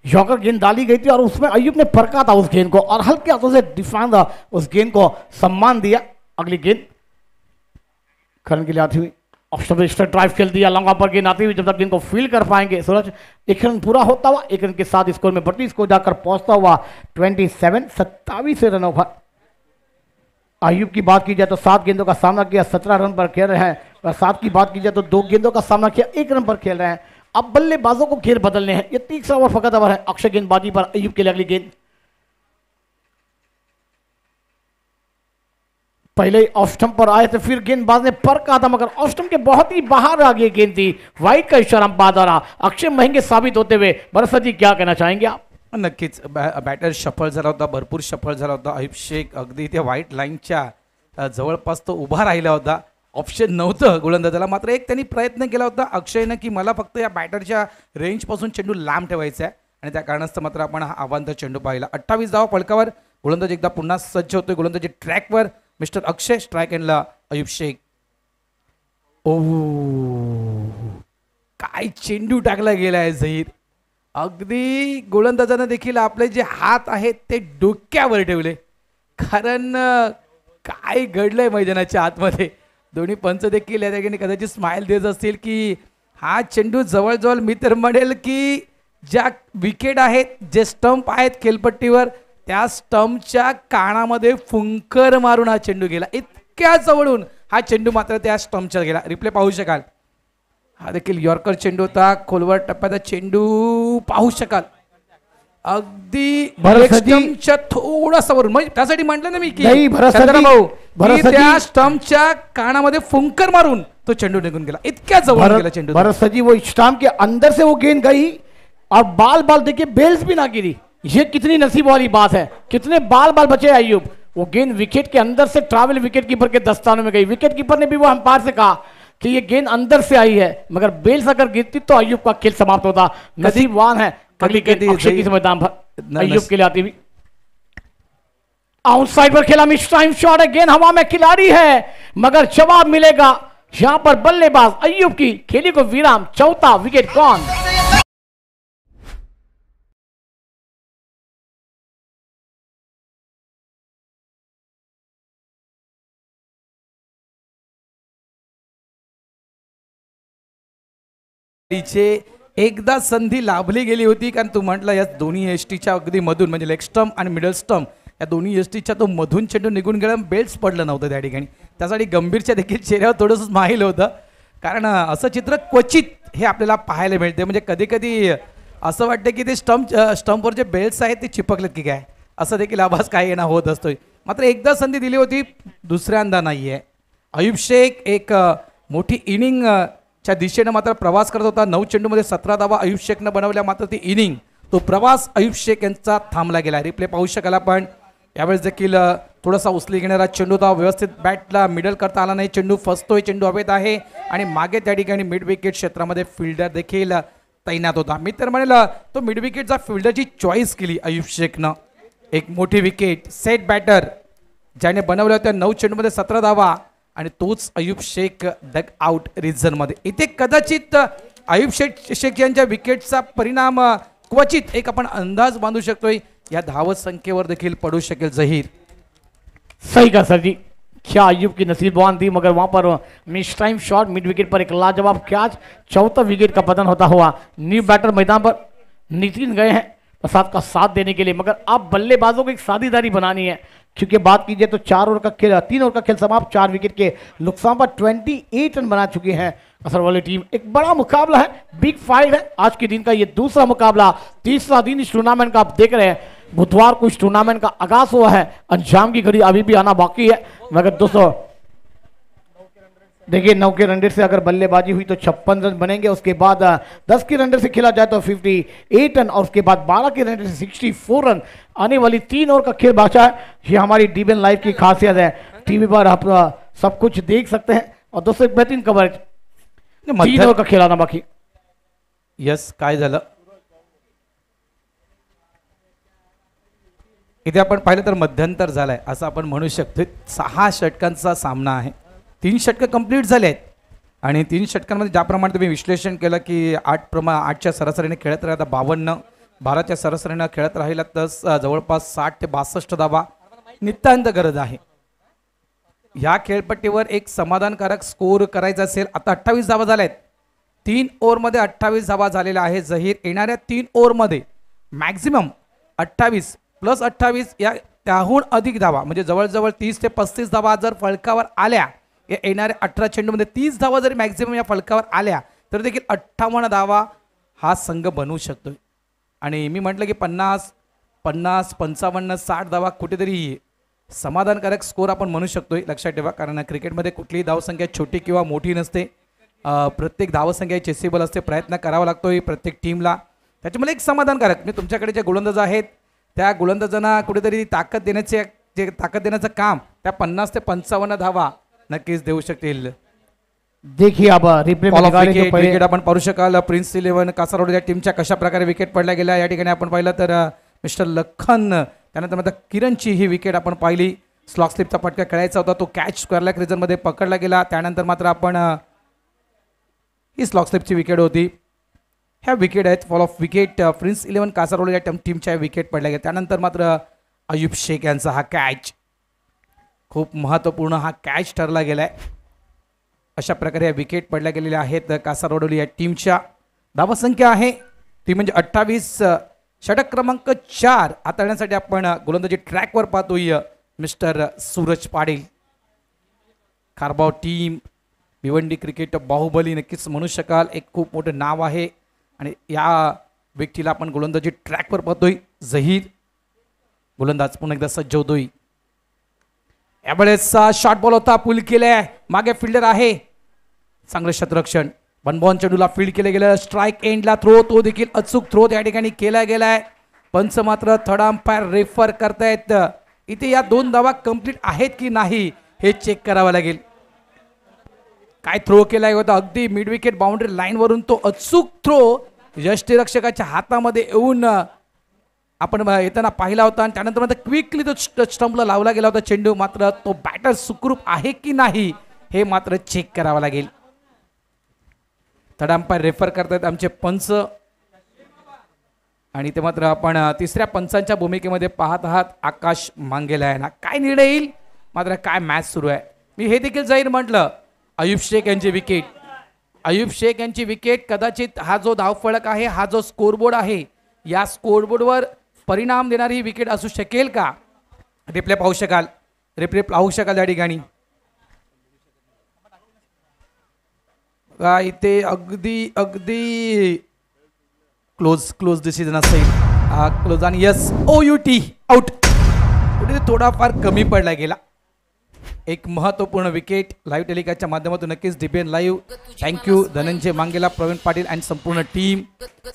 यॉर्कर गेंद डाली गई थी और उसमें अय्यूब ने फरका था उस गेंद को और हल्के हाथों से डिफेंड उस गेंद को सम्मान दिया. अगली गेंद खरन के लिए आती हुई ऑप्शन ड्राइव खेल दिया, लंबा पर गेंद आती हुई जब तक गेंद को फील कर पाएंगे सूरज. 1 रन पूरा होता हुआ, 1 रन के साथ स्कोर में 32 को जाकर पहुंचता हुआ 27 रनों पर. अय्यूब की बात की जाए तो 7 गेंदों का सामना किया, 17 रन पर खेल रहे हैं. और 7 की बात की जाए तो 2 गेंदों का सामना किया, 1 रन पर खेल रहे हैं. अब बल्लेबाजों को घेर बदलने हैं. ये तीसरा ओवर फकत ओवर है. अक्षय गेंदबाजी पर, अय्यूब के लिए अगली गेंद. पहले ऑफ स्टंप पर आए थे, फिर गेंदबाज ने पर कहा था मगर ऑफ स्टंप के बहुत ही बाहर आ गई गेंद थी. व्हाइट का इशारा अंपायर द्वारा. अक्षय महंगे साबित होते हुए. बरसा जी क्या कहना चाहेंगे आप. नक्कीच बॅटर सफल झाला होता, भरपूर सफल झाला होता. अय्यूब शेख अगदी त्या व्हाईट लाईनच्या जवळपास तो उभा राहिला होता. ऑप्शन नव्हतं गोलंदाजाला. मात्र एक त्यांनी प्रयत्न केला होता अक्षयनं की मला फक्त या बॅटरच्या रेंजपासून चेंडू लांब ठेवायचा आहे आणि त्या कारणास्तव मात्र आपण हा आव्हानचा चेंडू पाहिला. 28 धावा फलकावर. गोलंदाज एकदा पुन्हा सज्ज होतोय. गोलंदाजी ट्रॅकवर मिस्टर अक्षय, स्ट्राइक एंडला अय्यूब शेख. ओ काय चेंडू टाकला गेलाय झहीर. अगदी गोलंदाजानं देखील आपले जे हात आहेत ते डोक्यावर ठेवले, कारण काय घडलंय मैदानाच्या आतमध्ये. दोन्ही पंच देखील या ठिकाणी कदाचित स्माइल देत असतील की हा चेंडू जवळजवळ मी तर म्हणेल की ज्या विकेट आहेत, जे स्टंप आहेत खेळपट्टीवर, त्या स्टंपच्या कानामध्ये फुंकर मारून हा चेंडू गेला. इतक्या जवळून हा चेंडू मात्र त्या स्टंपच्या गेला. रिप्ले पाहू शकाल. हा देखील यॉर्कर चेंडू होता. खोलवर टप्प्याचा चेंडू पाहू शकाल. अगदी स्टंपच्या थोडासा वरून, म्हणजे त्यासाठी म्हटलं ना मी की त्या स्टंपच्या कानामध्ये फुंकर मारून तो चेंडू निघून गेला. इतक्या जवळ गेला चेंडू. भरत सर जी वो स्टंप के अंदर से वो गेंद गई और बाल बाल देखिए बेल्स भी ना गिरी. ये कितनी नसीब वाली बात है. कितने बाल बाल बचे अयूब. वो गेंद विकेट के अंदर से ट्रैवल विकेट कीपर के दस्तानों में गई. विकेट कीपर ने भी वो अंपायर से कहा कि ये गेंद अंदर से आई है, मगर बेल्स अगर गिरती तो अयूब का खेल समाप्त होता. नसीबवान है. अगली गेंद अक्षय की मैदान पर अयूब के लिए आती हुई आउटसाइड पर खेला. मिस टाइम शॉट है. गेंद हवा में खिलाड़ी है, मगर जवाब मिलेगा यहां पर बल्लेबाज अयूब की. खेली को विराम. चौथा विकेट कौन. एकदा संधी लाभली गेली होती, कारण तू म्हटलं या दोन्ही एसटीच्या अगदी मधून, म्हणजे लेग स्टंप आणि मिडल स्टंप या दोन्ही एसटीच्या तो मधून चेंडू निघून गेला. बेल्ट्स पडलं नव्हतं त्या ठिकाणी. त्यासाठी गंभीरच्या देखील चेहऱ्यावर थोडंसं स्माईल होतं, कारण असं चित्र क्वचित हे आपल्याला पाहायला मिळते. म्हणजे कधी कधी असं वाटतं की ते स्टंपवर जे बेल्ट्स आहेत ते चिपकलेत की काय, असं देखील आभास काही येणं होत असतोय. मात्र एकदा संधी दिली होती, दुसऱ्यांदा नाही आहे. अयूब शेख एक मोठी इनिंग च्या दिशेनं मात्र प्रवास करत होता. 9 चेंडूमध्ये 17 धावा अयूब शेखनं बनवल्या. मात्र ती इनिंग, तो प्रवास अयूब शेख यांचा थांबला गेला. रिप्ले पाहू शकाल आपण. यावेळेस देखील थोडासा उचली घेणारा चेंडू होता. व्यवस्थित बॅटला मिडल करता आला नाही. चेंडू फसतोय. चेंडू हवेत आहे आणि मागे त्या ठिकाणी मिड विकेट क्षेत्रामध्ये फिल्डर देखील तैनात होता. मी तर म्हणेल तो मिड विकेटचा फिल्डरची चॉईस केली अयूब शेखनं. एक मोठी विकेट सेट बॅटर ज्याने बनवल्या होत्या 9 चेंडूमध्ये 17 धावा, आणि तोच अयूब शेख डग आउट रिझनमध्ये. इथे कदाचित अयूब शेख यांच्या विकेटचा परिणाम क्वचित एक आपण अंदाज बांधू शकतोय. या धावत संख्येवर देखील पडू शकेल जहीर. सही का सर जी. क्या अयूब की नसीबवान थी, मगर वहां पर miss time shot mid wicket पर एक लाजवाब कैच. चौथा विकेट का पतन होता हुआ न्यू बैटर मैदान पर नितिन गए हैं प्रसाद का साथ देने के लिए, मगर अब बल्लेबाजों को एक साझेदारी बनानी है. क्योंकि बात कीजिए तो 3 ओवर का खेल समाप्त. 4 विकेट के नुकसान पर 28 रन बना चुकी है असर वाली टीम. एक बड़ा मुकाबला है, बिग फाइट है. आज के दिन का ये दूसरा मुकाबला, तीसरा दिन इस टूर्नामेंट का. आप देख रहे हैं बुधवार को इस टूर्नामेंट का आगाज हुआ है. अंजाम की घड़ी अभी भी आना बाकी है, मगर दोस्तों देखिए 9 के रन रेट से अगर बल्लेबाजी हुई तो 56 रन बनेंगे. उसके बाद 10 के रन रेट से खेला जाए तो 58 रन, और उसके बाद 12 के रन रेट से 64 रन. आने वाली 3 ओवर का खेल बाचा है. ये हमारी डीबीएन लाइव की खासियत है. टीवी पर आप सब कुछ देख सकते हैं, और दोस्तों एक बेहतरीन कवरेज. 3 ओवर का खेल आना बाकी. यस, काय झालं इथे आपण पाहिलं तर मध्यंतर झालंय असं आपण म्हणू शकतो. 6 षटकांचा सामना आहे. 3 षटकं कंप्लीट झाले आहेत, आणि 3 षटकांमध्ये ज्याप्रमाणे तुम्ही विश्लेषण केलं की 8च्या सरासरीने खेळत राहिला 52, 12च्या सरासरीने खेळत राहिला तर जवळपास 60 ते 62 धावा नितांत गरज आहे. ह्या खेळपट्टीवर एक समाधानकारक स्कोर करायचा असेल. आता 28 धावा झाल्या आहेत. 3 ओव्हरमध्ये 28 धावा झालेल्या आहेत जहीर. येणाऱ्या 3 ओव्हरमध्ये मॅक्झिमम 28 + 28 या त्याहून अधिक धावा, म्हणजे जवळजवळ 30 ते 35 धावा जर फलकावर आल्या, येणाऱ्या 18 चेंडूमध्ये 30 धावा जरी मॅक्झिमम या फलकावर आल्या तर देखील 58 धावा हा संघ बनवू शकतोय. आणि मी म्हटलं की 50, 55, 60 धावा कुठेतरी समाधानकारक स्कोर आपण म्हणू शकतोय. लक्षात ठेवा, कारण क्रिकेटमध्ये कुठलीही धावसंख्या छोटी किंवा मोठी नसते. प्रत्येक धावसंख्या चेसेबल असते. प्रयत्न करावा लागतोय प्रत्येक टीमला. त्याच्यामुळे एक समाधानकारक, म्हणजे तुमच्याकडे जे गोलंदाज आहेत त्या गोलंदाजांना कुठेतरी ताकद देण्याचं काम त्या 50 ते 55 धावा नक्कीच देऊ शकतील. देखिए अब रिप्ले विकेट आपण पाहू शकाल. प्रिन्स 11 कासारवाडी या टीमच्या कशा प्रकारे विकेट पडल्या गेल्या या ठिकाणी आपण पाहिलं तर मिस्टर लखन, त्यानंतर मात्र किरणची ही विकेट आपण पाहिली. स्लॉग स्लिपचा फटका खेळायचा होता, तो कॅच स्क्वेअर लेग रिजनमध्ये पकडला गेला. त्यानंतर मात्र आपण ही स्लॉग स्लिपची विकेट होती. ह्या विकेट आहेत fall of wicket. Prince 11 Kasarwadi या टीमच्या विकेट पडल्या गेल्या. त्यानंतर मात्र अयूब शेख यांचा हा कॅच, खूप महत्त्वपूर्ण हा कॅच ठरला गेलाय. अशा प्रकारे या विकेट पडल्या गेलेल्या आहेत कासारवाडी या टीमच्या. धावसंख्या आहे ती म्हणजे 28. षटक क्रमांक 4 हाताळण्यासाठी आपण गोलंदाजी ट्रॅकवर पाहतोय mister Suraj Patil. खारबाव team, Bhiwandi cricket Baahubali नक्कीच म्हणू शकाल. एक खूप मोठं नाव आहे आणि या व्यक्तीला आपण गोलंदाजी ट्रॅकवर पाहतोय. झहीर गोलंदाज पुन्हा एकदा सज्ज होतोय. यावेळेस शॉर्ट बॉल होता, पुल केलाय, मागे फिल्डर आहे, चांगलं क्षेत्ररक्षण. बनबॉन चेंडूला फील्ड केलं गेलं. स्ट्राईक एंडला थ्रो, तो देखील अचूक थ्रो त्या ठिकाणी केला गेलाय. पंच मात्र थर्ड अंपायर रेफर करतायत. इथे या 2 धावा कंप्लीट आहेत की नाही हे चेक करावं लागेल. काय थ्रो केलाय होता, अगदी मिड विकेट बाउंड्री लाईन वरून तो अचूक थ्रो यष्टीरक्षकाच्या हातामध्ये येऊन आपण येताना पाहिला होता आणि त्यानंतर मात्र क्विकली तो स्टंपला लावला गेला होता चेंडू. मात्र तो बॅटर सुखरूप आहे की नाही हे मात्र चेक करावं लागेल. थर्ड अंपायर रेफर करतायत आमचे पंच आणि ते मात्र आपण तिसऱ्या पंचांच्या भूमिकेमध्ये पाहत आहात आकाश मांगेला आहे ना. काय निर्णय येईल, मात्र काय मॅच सुरू आहे. मी हे देखील जाहीर म्हटलं, अयूब शेख यांची विकेट, अयूब शेख यांची विकेट कदाचित हा जो धावफलक आहे, हा जो स्कोरबोर्ड आहे, या स्कोरबोर्डवर परिणाम देणारी ही विकेट असू शकेल का. रिप्ले पाहू शकाल, रिप्ले पाहू शकाल त्या ठिकाणी. इथे अगदी अगदी क्लोज डिसिजन असेल, क्लोज आणि यस OUT आउट. कुठे थोडाफार कमी पडला गेला. एक महत्त्वपूर्ण विकेट लाईव्ह टेलिकास्टच्या माध्यमातून नक्कीच DBN लाईव्ह. थँक्यू धनंजय मांगेला, प्रवीण पाटील आणि संपूर्ण टीम.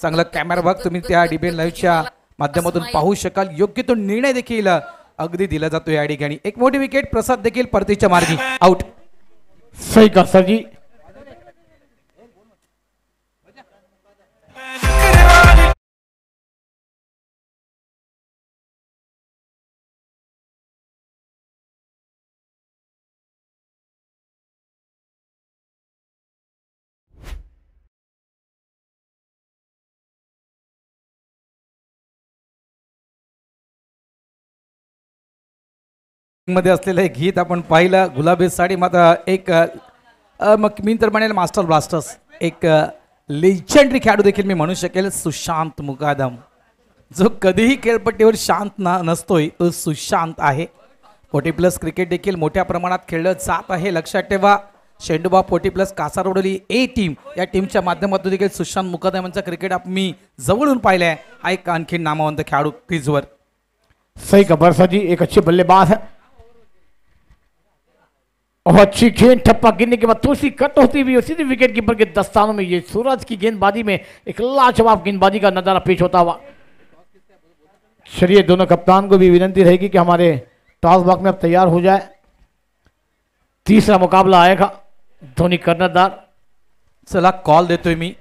चांगला कॅमेरा भाग तुम्ही त्या DBN लाईव्हच्या माध्यमातून पाहू शकाल. योग्य तो निर्णय देखील अगदी दिला जातो या ठिकाणी. एक मोठी विकेट, प्रसाद देखील परतीच्या मार्गी आउट. सही का सर जी. मध्ये असलेलं एक गीत आपण पाहिलं, गुलाबी साडी. मात्र एक मग मी तर म्हणेल मास्टर ब्लास्टर्स, एक लेजंडरी खेळाडू देखील मी म्हणू शकेल, सुशांत मुकादम, जो कधीही खेळपट्टीवर शांत नसतोय, तो सुशांत आहे. 40+ क्रिकेट देखील मोठ्या प्रमाणात खेळलं जात आहे. लक्षात ठेवा, शेंडूबा 40+ कासारवडोली A टीम, या टीमच्या माध्यमातून देखील सुशांत मुकादम यांचा क्रिकेट मी जवळून पाहिलंय. हा एक आणखी नामवंत खेळाडू क्रीजवर. सही का बरसा जी, एक अच्छे बल्लेबाज है और अच्छी गेंद, ठप्पा गिरने के बाद थोड़ी कट होती हुई सीधे विकेट कीपर के दस्तानों में ये सूरज की गेंदबाजी में एक लाजवाब गेंदबाजी का नजारा पेश होता हुआ. चलिए दोनों कप्तान को भी विनती रहेगी कि हमारे टॉस बॉक्स में अब तैयार हो जाए. तीसरा मुकाबला आएगा धोनी कर्णधार. चला कॉल देतोय मी.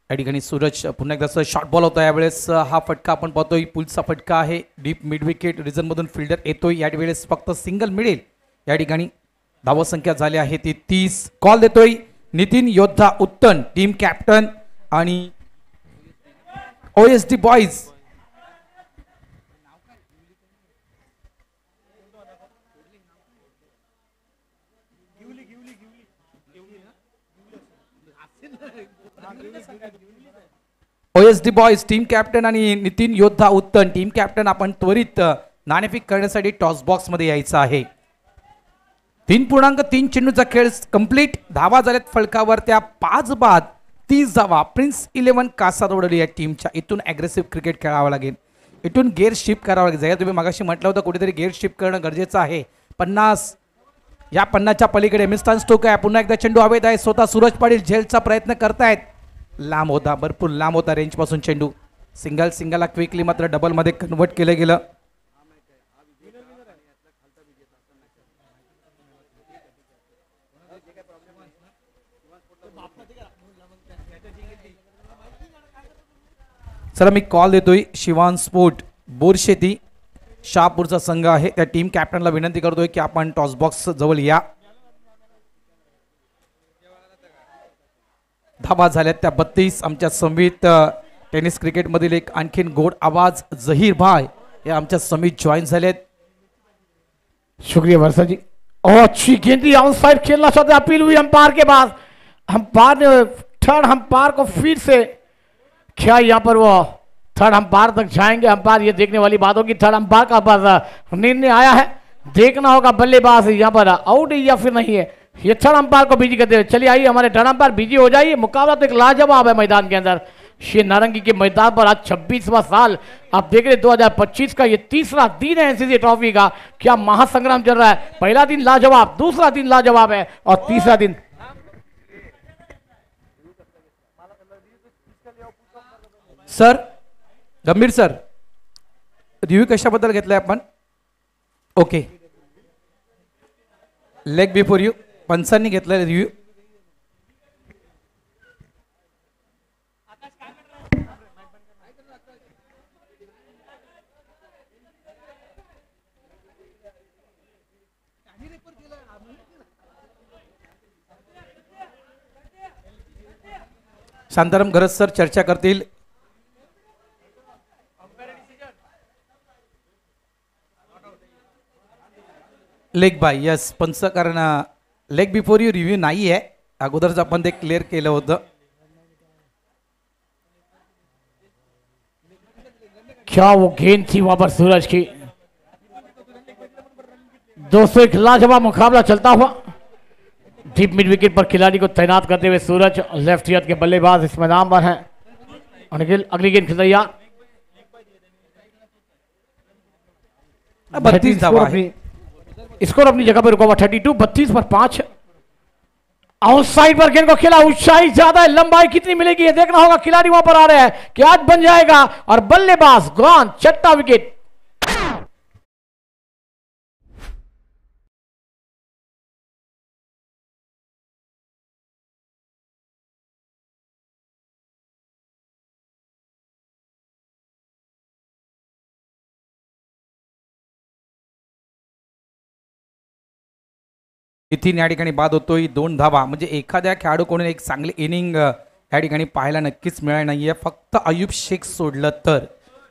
या ठिकाणी सूरज पुन्हा एकदा शॉर्ट बॉल होता. यावेळेस हा फटका आपण पाहतोय, पुलचा फटका आहे. डीप मिड विकेट रिजनमधून फिल्डर येतोय. या वेळेस फक्त सिंगल मिळेल. या ठिकाणी धावा संख्या झाली आहे ती 30. कॉल देतोय नितीन योद्धा उत्तन, टीम कॅप्टन आणि OSD boys. OSD boys team captain आणि नितीन योद्धा उत्तन टीम कॅप्टन. आपण त्वरित नाणेफेक करण्यासाठी टॉस बॉक्स मध्ये यायचं आहे. 3.3 चेंडूचा खेळ कंप्लीट. धावा झाल्यात फलकावर त्या 5 बाद 30 धावा. प्रिन्स 11 कासारवडली या टीमच्या. इथून ॲग्रेसिव्ह क्रिकेट खेळावं लागेल, इथून गेअर शिफ्ट करावं लागेल. जया तुम्ही मगाशी म्हटलं होतं कुठेतरी गेअर शिफ्ट करणं गरजेचं आहे. 50 या 50च्या पलीकडे मिस्तान स्टोक आहे. पुन्हा एकदा चेंडू हवेत आहे. स्वतः सूरज पाटील झेलचा प्रयत्न करतायत. लांब होता, भरपूर लांब होता रेंज पासून चेंडू. सिंगलला क्विकली मात्र डबल मध्ये कन्वर्ट केलं गेलं. चला मी कॉल देतोय. शिवान स्पोर्ट बोरशेती शहापूरचा संघ आहे, त्या टीम कॅप्टनला विनंती करतोय की आपण टॉस बॉक्स जवळ या. धावा झाल्यात त्या 32. आमच्या संमित टेनिस क्रिकेट मधील एक आणखीन गोड आवाज झहीर भाई हे आमच्या समित जॉइन झालेत. शुक्रिया वर्षा जी. और अच्छी गेंदी आउट साइड खेलना चाहते, अपील हुई अंपायर के पास. अंपायर ने थर्ड अंपायर को फिर से क्या यहाँ पर वो थर्ड अंपायर तक जाएंगे. अंपायर ये देखने वाली बात होगी. थर्ड अंपायर का निर्णय आया है. देखना होगा बल्लेबाज यहाँ पर आउट है या फिर नहीं है। ये थर्ड अंपायर को बिजी करते हुए चलिए आइए, हमारे थर्ड अंपायर बिजी हो जाइए। मुकाबला तो एक लाजवाब है मैदान के अंदर। ये नारंगी के मैदान पर आज 26वां साल आप देख रहे 2025 का ये तीसरा दिन है एनसीसी ट्रॉफी का। क्या महासंग्राम चल रहा है। पहला दिन लाजवाब, दूसरा दिन लाजवाब है और तीसरा दिन। सर गंभीर सर, रिव्ह्यू कशाबद्दल घेतलाय आपण? ओके, लेग बिफोर यू पंचांनी घेतलाय रिव्ह्यू. शांताराम गरज सर चर्चा करतील. लेग बाय यस पंच, कारण लेग बिफोर यू रिव्ह्यू नाही आहे, अगोदरच आपण ते क्लिअर केलं होतं. क्या वो गेंद थी वहां पर सूरज की। दोस्तों एक लाजवाब मुकाबला चलता हुआ डीप मिड विकेट पर खिलाड़ी को तैनात करते हुए सूरज लेफ्ट हैंड के बल्लेबाज इस मैदान पर हैं। अनिल अगली गेंद खेल तैयार। 32 धावा है. स्कोर अपनी जगह पर रुका हुआ 32, 32 पर 5। आउटसाइड पर गेंद को खेला, ऊंचाई ज्यादा है, लंबाई कितनी मिलेगी ये देखना होगा। खिलाड़ी वहां पर आ रहे हैं कि आज बन जाएगा और बल्लेबाज गॉन, छठा विकेट। नितीन या ठिकाणी बाद होतोय 2 धावा. म्हणजे एखाद्या खेळाडूकडून एक चांगली इनिंग या ठिकाणी पाहायला नक्कीच मिळाली नाहीये. फक्त अयूब शेख सोडलं तर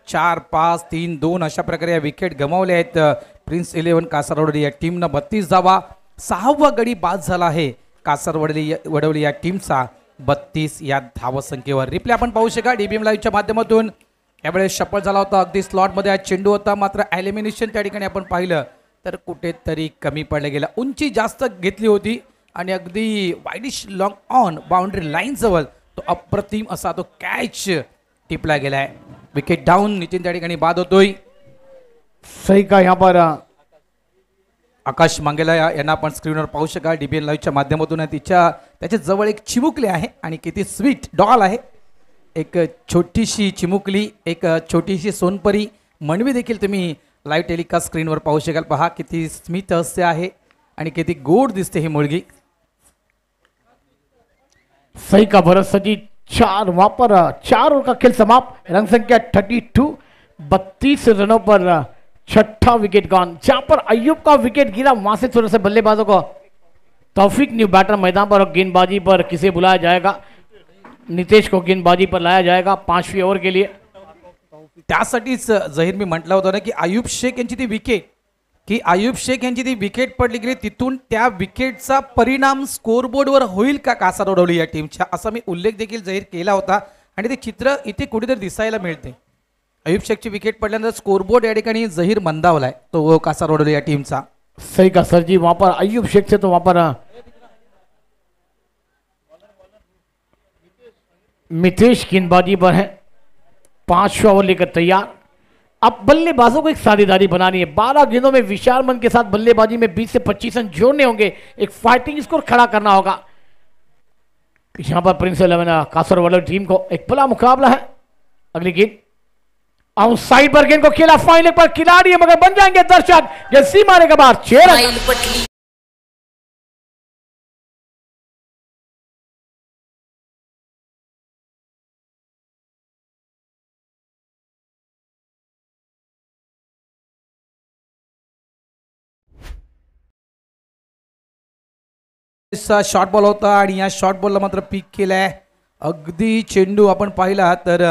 4, 5, 3, 2 अशा प्रकारे या विकेट गमावले आहेत. प्रिन्स 11 कासारवडली या टीमनं 32 धावा. 6वा गडी बाद झाला आहे कासारवडली या टीमचा 32 या धावसंख्येवर. रिप्ले आपण पाहू शका डीबीएम लाईव्हच्या माध्यमातून. यावेळेस शपथ झाला होता, अगदी स्लॉटमध्ये आज चेंडू होता, मात्र एलिमिनेशन त्या ठिकाणी आपण पाहिलं तर कुठेतरी कमी पडले गेला. उंची जास्त घेतली होती आणि अगदी widish long on boundary line जवळ तो अप्रतिम असा तो कॅच टिपला गेलाय. Wicket down. नितीन त्या ठिकाणी बाद होतोय. सही का यहाँ पर आकाश मांगेला यांना आपण स्क्रीनवर पाहू शका डीबीएन लाईव्हच्या माध्यमातून. त्याच्या जवळ एक चिमुकली आहे आणि किती स्वीट डॉल आहे. एक छोटीशी चिमुकली, एक छोटीशी सोनपरी मनवी देखील तुम्ही लाईव्ह टेलिकास्ट स्क्रीनवर पाहू शकाल. पहा किती स्मित हास्य आहे आणि किती गोड दिसते ही मुलगी. सही का भरोसा जी 4 वहां पर 4 ओवर का खेल समाप्त. रन संख्या 32, 32 रनों पर छठा विकेट गॉन. जहां पर अयूब का विकेट गिरा वहां से थोड़े से बल्लेबाजों को तौफीक न्यू बैटर मैदान पर और गेंदबाजी पर किसे बुलाया जाएगा? नितेश को गेंदबाजी पर लाया जाएगा 5वीं ओवर के लिए. त्यासाठीच जहीर मी म्हटलं होतं ना की आयुब शेख यांची ती विकेट पडली गेली, तिथून त्या विकेटचा परिणाम स्कोरबोर्डवर होईल का कासारवडवली या टीमच्या, असा मी उल्लेख देखील जाहीर केला होता. आणि ते चित्र इथे कुठेतरी दिसायला मिळते. आयुब शेखची विकेट पडल्यानंतर स्कोरबोर्ड या ठिकाणी जहीर मंदावलाय तो कासारवडवली या टीमचा. सही का सर जी. वहां पर अयूब शेख से तो वहां पर मितेश गेंदबाजी पर है. 5वां ओवर लेकर तैयार. अब बल्लेबाजों को एक साझेदारी बनानी है. 12 गेंदों में विशाल मन के साथ बल्लेबाजी में 20 से 25 रन जोड़ने होंगे. एक फाइटिंग स्कोर खड़ा करना होगा. यहां पर प्रिंस 11 कासरवाड़ा टीम को एक बड़ा मुकाबला है. अगली गेंद आउटसाइड पर गेंद को खेला, फाइनल पर खिलाड़ी है मगर बन जाएंगे दर्शक. ये सीमा के बाद 6 रन. शॉर्ट बॉल होता आणि या शॉर्ट बॉलला मात्र पीक केलाय. अगदी चेंडू आपण पाहिला तर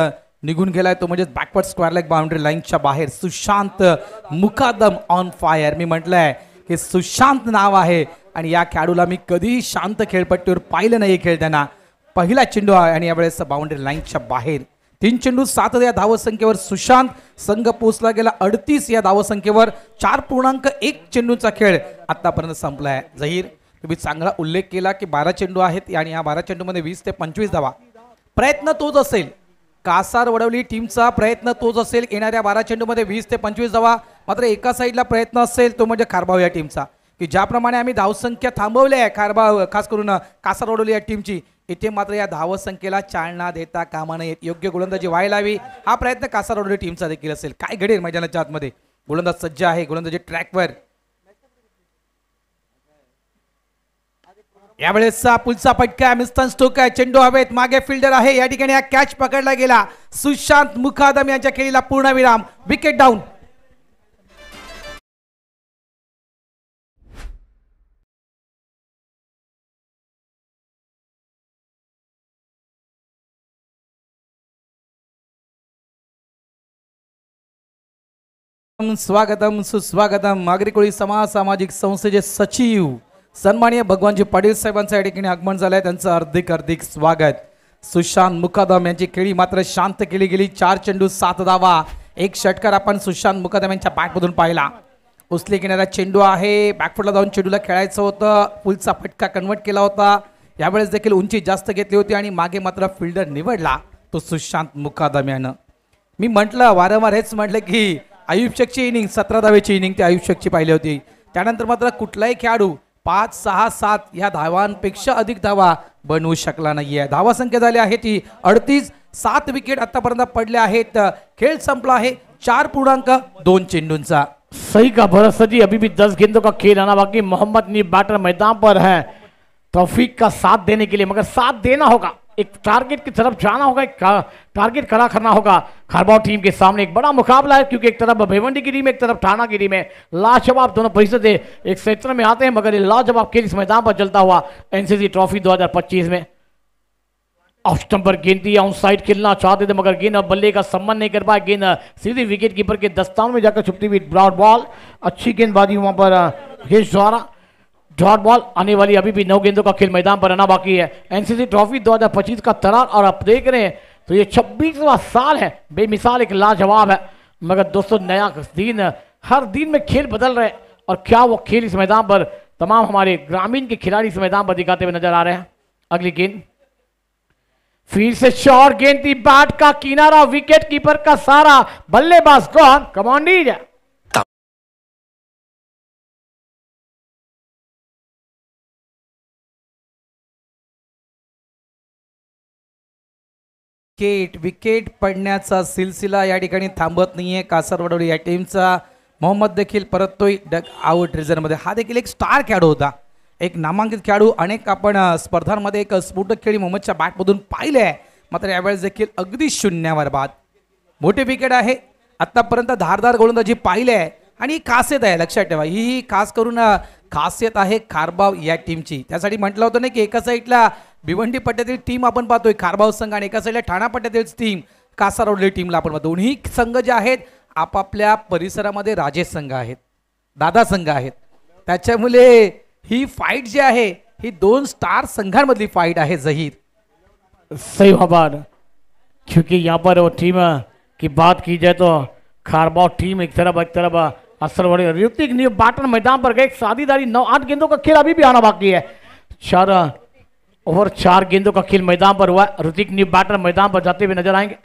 निघून गेलाय तो, म्हणजे बॅकवर्ड स्क्वेअर लेग बाउंड्री लाईनच्या बाहेर. सुशांत मुकादम ऑन फायर. मी म्हटलंय की सुशांत नाव आहे आणि या खेळाडूला मी कधीही शांत खेळपट्टीवर पाहिलं नाही खेळताना. पहिला चेंडू आहे आणि यावेळेस बाउंड्री लाईनच्या बाहेर 3 चेंडू 7 या धावसंख्येवर सुशांत. संघ पोहोचला गेला 38 या धावसंख्येवर. 4.1 चेंडूंचा खेळ आतापर्यंत संपला आहे. झहीर, तुम्ही चांगला उल्लेख केला की 12 चेंडू आहेत आणि या 12 चेंडूमध्ये 20 ते 25 धावा. प्रयत्न तोच असेल, कासार वडवली टीमचा प्रयत्न तोच असेल. येणाऱ्या 12 चेंडूमध्ये 20 ते 25 धावा. मात्र एका साईडला प्रयत्न असेल तो म्हणजे खारबाव या टीमचा, की ज्याप्रमाणे आम्ही धावसंख्या थांबवली आहे खारबाव खास करून कासार वडवली या टीमची, इथे मात्र या धावसंख्येला चालना देता कामा नये. योग्य गोलंदाजी व्हायला हवी. हा प्रयत्न कासार वडवली टीमचा देखील असेल. काय घडेल मैदानाच्या आतमध्ये. गोलंदाज सज्ज आहे, गोलंदाजी ट्रॅकवर. यावेळेसचा पुलचा फटका, मिस्टन स्टोक आहे, चेंडू हवेत, मागे फिल्डर आहे. या ठिकाणी हा कॅच पकडला गेला. सुशांत मुखादम यांच्या खेळीला पूर्णविराम. Wicket down. स्वागतम सुस्वागतम. नागरी कोळी समाज सामाजिक संस्थेचे सचिव सन्माननीय भगवानजी पाटील साहेबांचं या ठिकाणी आगमन झालंय. त्यांचं हार्दिक हार्दिक स्वागत. सुशांत मुकादम यांची खेळी मात्र शांत केली गेली. 4 चेंडू 7 धावा. एक षटकार आपण सुशांत मुकादम यांच्या बॅटमधून पाहिला. उचली घेणारा चेंडू आहे, बॅकफुटला जाऊन चेंडूला खेळायचं होतं. पुलचा फटका कन्वर्ट केला होता. यावेळेस देखील उंची जास्त घेतली होती आणि मागे मात्र फिल्डर निवडला तो सुशांत मुकादम यानं. मी म्हटलं वारंवार हेच म्हटलं की आयुब शेखची इनिंग 17 धावेची इनिंग ती आयुब शेखची पाहिली होती. त्यानंतर मात्र कुठलाही खेळाडू 5, 6, 7 या धावांपेक्षा अधिक धावा बनवू शकला नाहीये. धावा संख्या झाली आहे ती 38. 7 विकेट आतापर्यंत पडले आहेत. खेळ संपला आहे 4.2 चेंडूंचा. सही का भरोसा जी, अभी भी 10 गेंदों का खेल आना बाकी. मोहम्मद नीब बैटर मैदान पर है तौफीक का साथ देने के लिए, मगर साथ देना होगा, एक टारगेट की तरफ जाना होगा, एक टारगेट खड़ा करना होगा. खारबाव टीम के सामने एक बड़ा मुकाबला है, क्योंकि एक तरफ भिवंडी की टीम, एक तरफ ठाणा की टीम है. लाजवाब दोनों परिस्थिति एक क्षेत्र में आते हैं, मगर ये लाजवाब खेल इस मैदान पर चलता हुआ एनसीसी ट्रॉफी 2025 में. ऑफ स्टंप पर गेंद दी, ऑन साइड खेलना चाहते थे मगर गेंद बल्ले का सम्मान नहीं कर पाए. गेंद सीधे विकेट कीपर के दस्तान में जाकर छुपती हुई ब्रॉड बॉल. अच्छी गेंदबाजी वहां पर हिश द्वारा. डॉट बॉल आने वाली. अभी भी 9 गेंदों का खेल मैदान पर रहना बाकी है. एनसीसी ट्रॉफी 2025 का तरार, और आप देख रहे हैं तो ये 26वां साल है. बेमिसाल एक लाजवाब है, मगर दोस्तों नया दिन, हर दिन में खेल बदल रहे हैं. और क्या वो खेल इस मैदान पर तमाम हमारे ग्रामीण के खिलाड़ी इस मैदान पर दिखाते हुए नजर आ रहे हैं. अगली गेंद फिर से शॉर्ट गेंद थी, बैट का किनारा, विकेट कीपर का सारा, बल्लेबाज gone. Come on DJ. Wicket पडण्याचा सिलसिला या ठिकाणी थांबत नाहीये. कासार वडवली या टीमचा. मोहम्मद देखील परततोय डग आउट रिझनमध्ये. हा देखील एक स्टार खेळाडू होता, एक नामांकित खेळाडू. अनेक आपण स्पर्धांमध्ये एक स्फोटक खेळी मोहम्मदच्या बॅटमधून पाहिले आहे. मात्र यावेळेस देखील अगदी शून्यावर बाद. मोठे विकेट आहे. आतापर्यंत धारदार गोलंदाजी पाहिले आहे आणि खासियत आहे, लक्षात ठेवा, ही खास करून खासियत आहे खारबाव या टीमची. त्यासाठी म्हटलं होतं ना की एका साईडला भिवंडी पट्ट्यातील टीम आपण पाहतोय खारबाव संघ, आणि एका साईडला ठाणा पट्ट्यातील टीम कासार वडवली टीमला आपण पाहतो. दोन्ही संघ जे आहेत आपापल्या परिसरामध्ये राजेश संघ आहेत, दादा संघ आहेत. त्याच्यामुळे ही फाईट जी आहे ही 2 स्टार संघांमधली फाईट आहे. जहीर सही बात, क्योंकि यहाँ पर वो टीम की बात की जाए तो खारबाव टीम एक तरफ असर बड़े ऋतिक न्यू बैटर मैदान पर गए. सादीदारी 9-8 गेंदों का खेल अभी भी आना बाकी है. 4 ओवर 4 गेंदों का खेल मैदान पर हुआ. ऋतिक न्यू बैटर मैदान पर जाते हुए नजर आएंगे.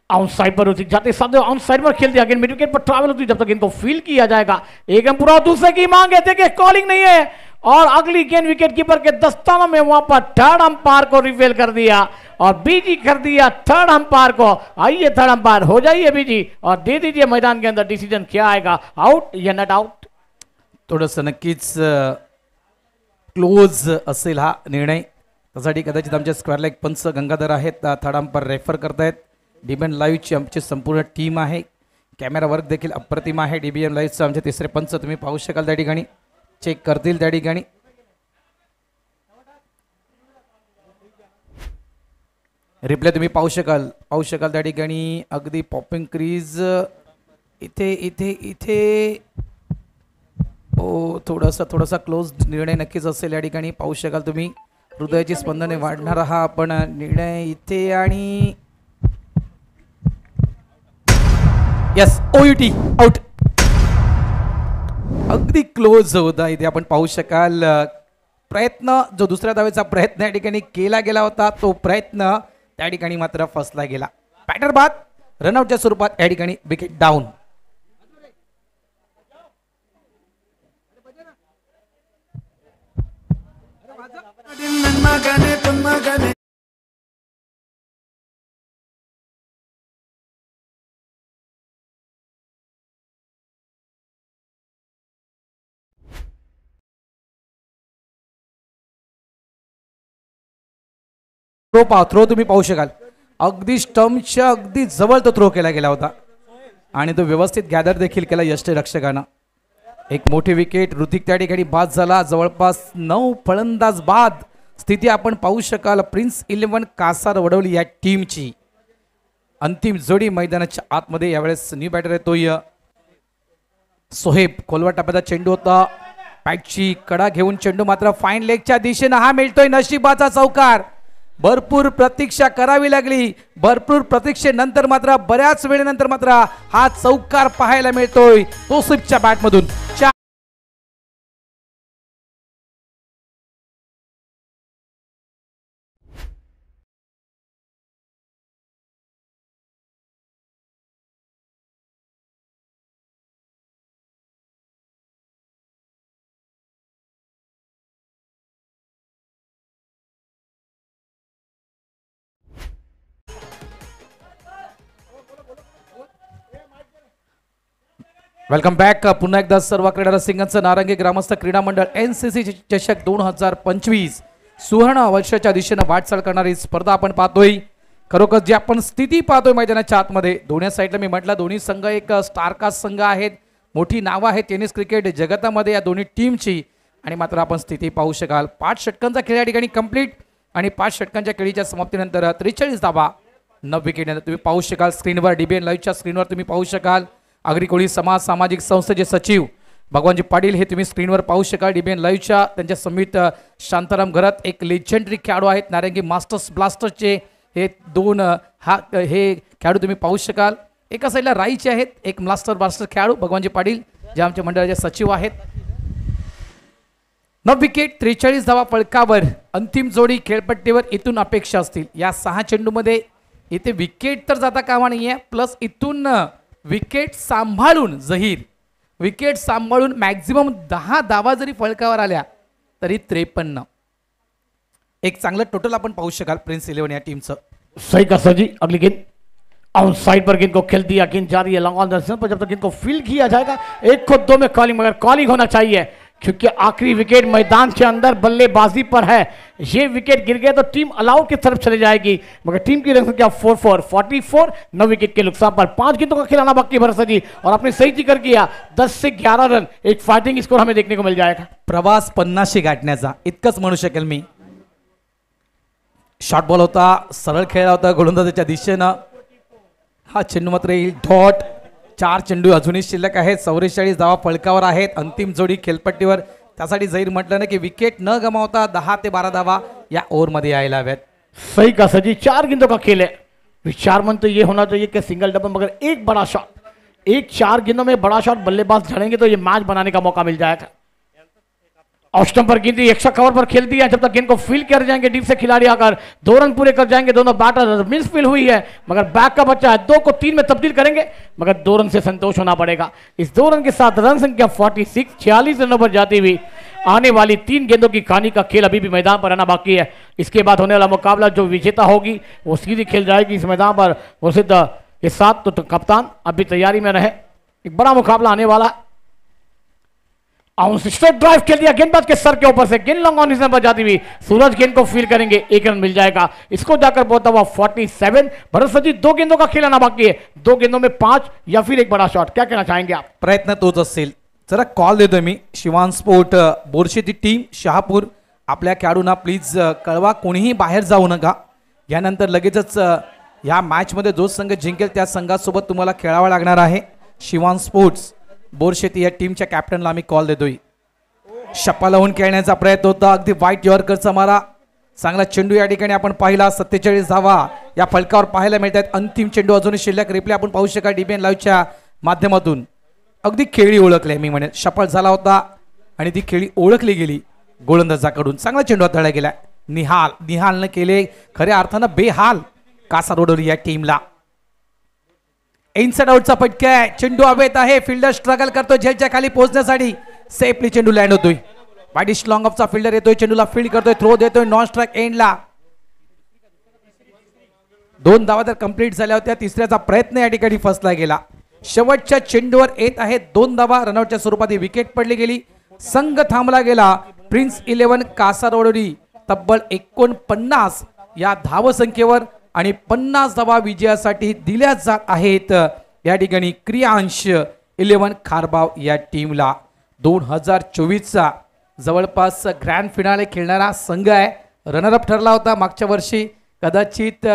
ऑन साइड पर ऋतिक जाते साथ ऑन साइड पर खेल दिया. गेंद मिड विकेट पर ट्रैवल होती जब तक इनको फील किया जाएगा. एक रन पूरा, दूसरे की मांग है कि कॉलिंग नहीं है, और अगली गेंद विकेट कीपर के दस्तानों में वहां पर थर्ड अंपायर को रिवील कर दिया और बीजी कर दिया थर्ड अंपायर को. आइए थर्ड अंपायर, हो जाइए बीजी और दे दीजिए मैदान के अंदर डिसीजन क्या आएगा, आउट या नॉट आउट. थोडंसं नक्कीच क्लोज असेल हा निर्णय. त्यासाठी कदाचित आमचे स्क्वेअर लेग पंच गंगाधर आहेत, थर्ड अंपायर रेफर करतायत. डीबीएन लाईव्हची आमची संपूर्ण टीम आहे. कॅमेरा वर्क देखील अप्रतिम आहे. डीबीएन लाईव्हचं आमचे तिसरे पंच तुम्ही पाहू शकाल, त्या ठिकाणी चेक करतील. त्या ठिकाणी रिप्ले तुम्ही पाहू शकाल त्या ठिकाणी. अगदी पॉपिंग क्रीज इथे इथे इथे हो, थोडासा क्लोज निर्णय नक्कीच असेल. या ठिकाणी पाहू शकाल तुम्ही. हृदयाची स्पंदने वाढणारा हा आपण निर्णय इथे, आणि यस OUT आउट. अगदी क्लोज होता इथे आपण पाहू शकाल. प्रयत्न जो दुसऱ्या धावेचा प्रयत्न या ठिकाणी केला गेला होता तो प्रयत्न त्या ठिकाणी मात्र फसला गेला. बॅटर बाद रनआउटच्या स्वरूपात या ठिकाणी विकेट डाऊन. थ्रो तुम्ही पाहू शकाल अगदी स्टंपच्या अगदी जवळ तो थ्रो केला गेला होता आणि तो व्यवस्थित गॅदर देखील केला यष्टीरक्षकानं. एक मोठी विकेट. ऋतिक त्या ठिकाणी बाद झाला. जवळपास 9 फलंदाज बाद स्थिती आपण पाहू शकाल. प्रिन्स 11 कासार वडवली या टीमची. अंतिम जोडी मैदानाच्या आतमध्ये यावेळेस न्यू बॅटर येतोय सोहेब. खोलवर टप्प्याचा चेंडू होता. पॅटची कडा घेऊन चेंडू मात्र फाईन लेगच्या दिशेनं हा मिळतोय नशिबाचा चौकार. भरपूर प्रतीक्षा करावी लागली. भरपूर प्रतीक्षेनंतर मात्र बऱ्याच वेळेनंतर मात्र हा चौकार पाहायला मिळतोय तोसिफच्या बॅटमधून. Welcome back. पुन्हा एकदा सर्व क्रीडा रसिकांचं नारंगी ग्रामस्थ क्रीडा मंडळ NCC चषक 2025 सुवर्ण वर्षाच्या दिशेनं वाटचाल करणारी स्पर्धा आपण पाहतोय. खरोखर जी आपण स्थिती पाहतोय मैदानाच्या आतमध्ये दोन्ही साईडला मी म्हटलं दोन्ही संघ एक स्टारकास्ट संघ आहेत. मोठी नावं आहेत टेनिस क्रिकेट जगतामध्ये या दोन्ही टीमची. आणि मात्र आपण स्थिती पाहू शकाल 5 षटकांचा खेळ या ठिकाणी कंप्लीट आणि 5 षटकांच्या खेळीच्या समाप्तीनंतर 43 धावा 9 विकेट. तुम्ही पाहू शकाल स्क्रीनवर DBN लाईव्हच्या स्क्रीनवर तुम्ही पाहू शकाल आगरी कोळी समाज सामाजिक संस्थेचे सचिव भगवानजी पाटील हे तुम्ही स्क्रीनवर पाहू शकाल DBN लाईव्हच्या. त्यांच्या समित शांताराम घरात एक लेजेंडरी खेळाडू आहेत नारंगी मास्टर्स ब्लास्टर्सचे हे 2 हे खेळाडू तुम्ही पाहू शकाल. एका साईडला राईचे आहेत एक ब्लास्टर खेळाडू भगवानजी पाटील जे आमच्या मंडळाचे सचिव आहेत. 9 विकेट 43 धावा फलकावर. अंतिम जोडी खेळपट्टीवर इथून अपेक्षा असतील. या 6 चेंडूमध्ये इथे विकेट तर जाता कामा नाहीये प्लस इथून विकेट सांभाळून विकेट सांभाळून मॅक्झिमम 10 धावा जरी फलकावर आल्या तरी 53. एक चांगलं टोटल आपण पाहू शकाल प्रिंस 11 या टीमचं. सही का सर जी. अगली गेंद आउट साइड पर गेंद को खेल दिया. गेंद जा रही है लॉन्ग ऑन दर्शन पर. जब तक गेंद को फील्ड किया जाएगा 1 को 2 में कॉलिंग मगर कॉलिंग होना चाहिए क्योंकि आखिरी विकेट मैदान के अंदर बल्लेबाजी पर है. ये विकेट गिर गया तो टीम अलाउट की तरफ चली जाएगी मगर टीम की रन संख्या 44 9 विकेट के नुकसान पर 5 गेंदों का खिलाना बाकी भरोसा जी और आपने सही जिक्र किया 10 से 11 रन एक फाइटिंग स्कोर हमें देखने को मिल जाएगा. प्रवास 50 गाठण्याचा इतकंच म्हणू शकेल मी. शॉर्ट बॉल होता सरळ खेळला होता गोलंदाजाच्या दिशेनं. हा चेंडू मात्र येईल डॉट. 4 चेंडू अजूनही शिल्लक आहेत. 44 धावा फलकावर आहेत. अंतिम जोडी खेळपट्टीवर त्यासाठी जाहीर म्हटलं ना की विकेट न गमावता 10 ते 12 धावा या ओव्हरमध्ये यायला हव्यात. सही का सजी. 4 गेंदों का खेल है. विचार मन तो ये होना चाहिए कि सिंगल डबल मगर एक बड़ा शॉट 4 गेंदों में बड़ा शॉट बल्लेबाज झड़ेंगे तो ये मैच बनाने का मौका मिल जाएगा. ऑस्टम पर गेंद एक्स्ट्रा कवर पर खेल दिया. जब तक गेंद को फील्ड कर जाएंगे डीप से खिलाड़ी आकर 2 रन पूरे कर जाएंगे. दोनों बैटर मिस फील्ड हुई है मगर बैक का बच्चा है 2 को 3 में तब्दील करेंगे मगर 2 रन से संतोष होना पड़ेगा. इस 2 रन के साथ रन संख्या 46 रनों पर जाती हुई आने वाली 3 गेंदों की कहानी का खेल अभी भी मैदान पर आना बाकी है. इसके बाद होने वाला मुकाबला जो विजेता होगी वो सीधी खेल जाएगी इस मैदान पर. वो सिद्ध के साथ तो कप्तान अभी तैयारी में रहे. एक बड़ा मुकाबला आने वाला है. स्ट्रेट ड्राइव खेल दिया गेंदबाज के सर के ऊपर से. गेंद लॉन्ग ऑन पर जाती हुई सूरज गेंद को फील करेंगे 1 रन मिल जाएगा. इसको जाकर पहुंचा हुआ 47. भरत जी 2 गेंदों का खेल आना बाकी है. 2 गेंदों में 5 या फिर एक बड़ा शॉट. क्या कहना चाहेंगे आप. प्रयत्न तोच असेल. जरा कॉल देतोय मी शिवान स्पोर्ट बोरशे ती टीम शहापूर आपल्या खेळाडूंना प्लीज कळवा कोणीही बाहेर जाऊ नका. यानंतर लगेचच या मॅच मध्ये जो संघ जिंकेल त्या संघासोबत तुम्हाला खेळावं लागणार आहे. शिवान स्पोर्ट्स बोरशेती या टीमच्या कॅप्टनला आम्ही कॉल देतोय. शप्पा लावून खेळण्याचा प्रयत्न होता. अगदी वाईट यॉर्करचा मारा. चांगला चेंडू या ठिकाणी आपण पाहिला. 47 धावा या फलकावर पाहायला मिळतात. अंतिम चेंडू अजूनही शिल्लक. रिप्ले आपण पाहू शकाल DBN लाईव्हच्या माध्यमातून अगदी खेळी ओळखली मी म्हणेन, सफल झाला होता आणि ती खेळी ओळखली गेली गोलंदाजाकडून. चांगला चेंडू हाताळला गेला. निहालनं केले खऱ्या अर्थानं बेहाल कासारवडोली या टीमला. इनसाइड आउटचा फटका आहे, चेंडू हवेत आहे, फिल्डर स्ट्रगल करतो झेलच्या खाली पोहोचण्यासाठी. सेफली चेंडू लँड होतोय. वाईडिश लॉंग ऑफचा फिल्डर येतोय, चेंडूला फील्ड करतोय, थ्रो देतोय नॉन स्ट्राइक एंडला. 2 धावा तर कंप्लीट झाल्या होत्या, तिसऱ्याचा प्रयत्न या ठिकाणी फसला गेला. शेवटच्या चेंडूवर येत आहेत 2 धावा, रनआउटच्या स्वरूपात विकेट पडली गेली. संघ थांबला गेला. प्रिन्स 11 कासारवडोली तब्बल 49 या धावसंख्येवर आणि 50 धावा विजयासाठी दिल्या जात आहेत या ठिकाणी क्रियांश 11 खारबाव या टीमला. 2024चा जवळपास ग्रँड फिनाले खेळणारा संघ आहे. रनरअप ठरला होता मागच्या वर्षी. कदाचित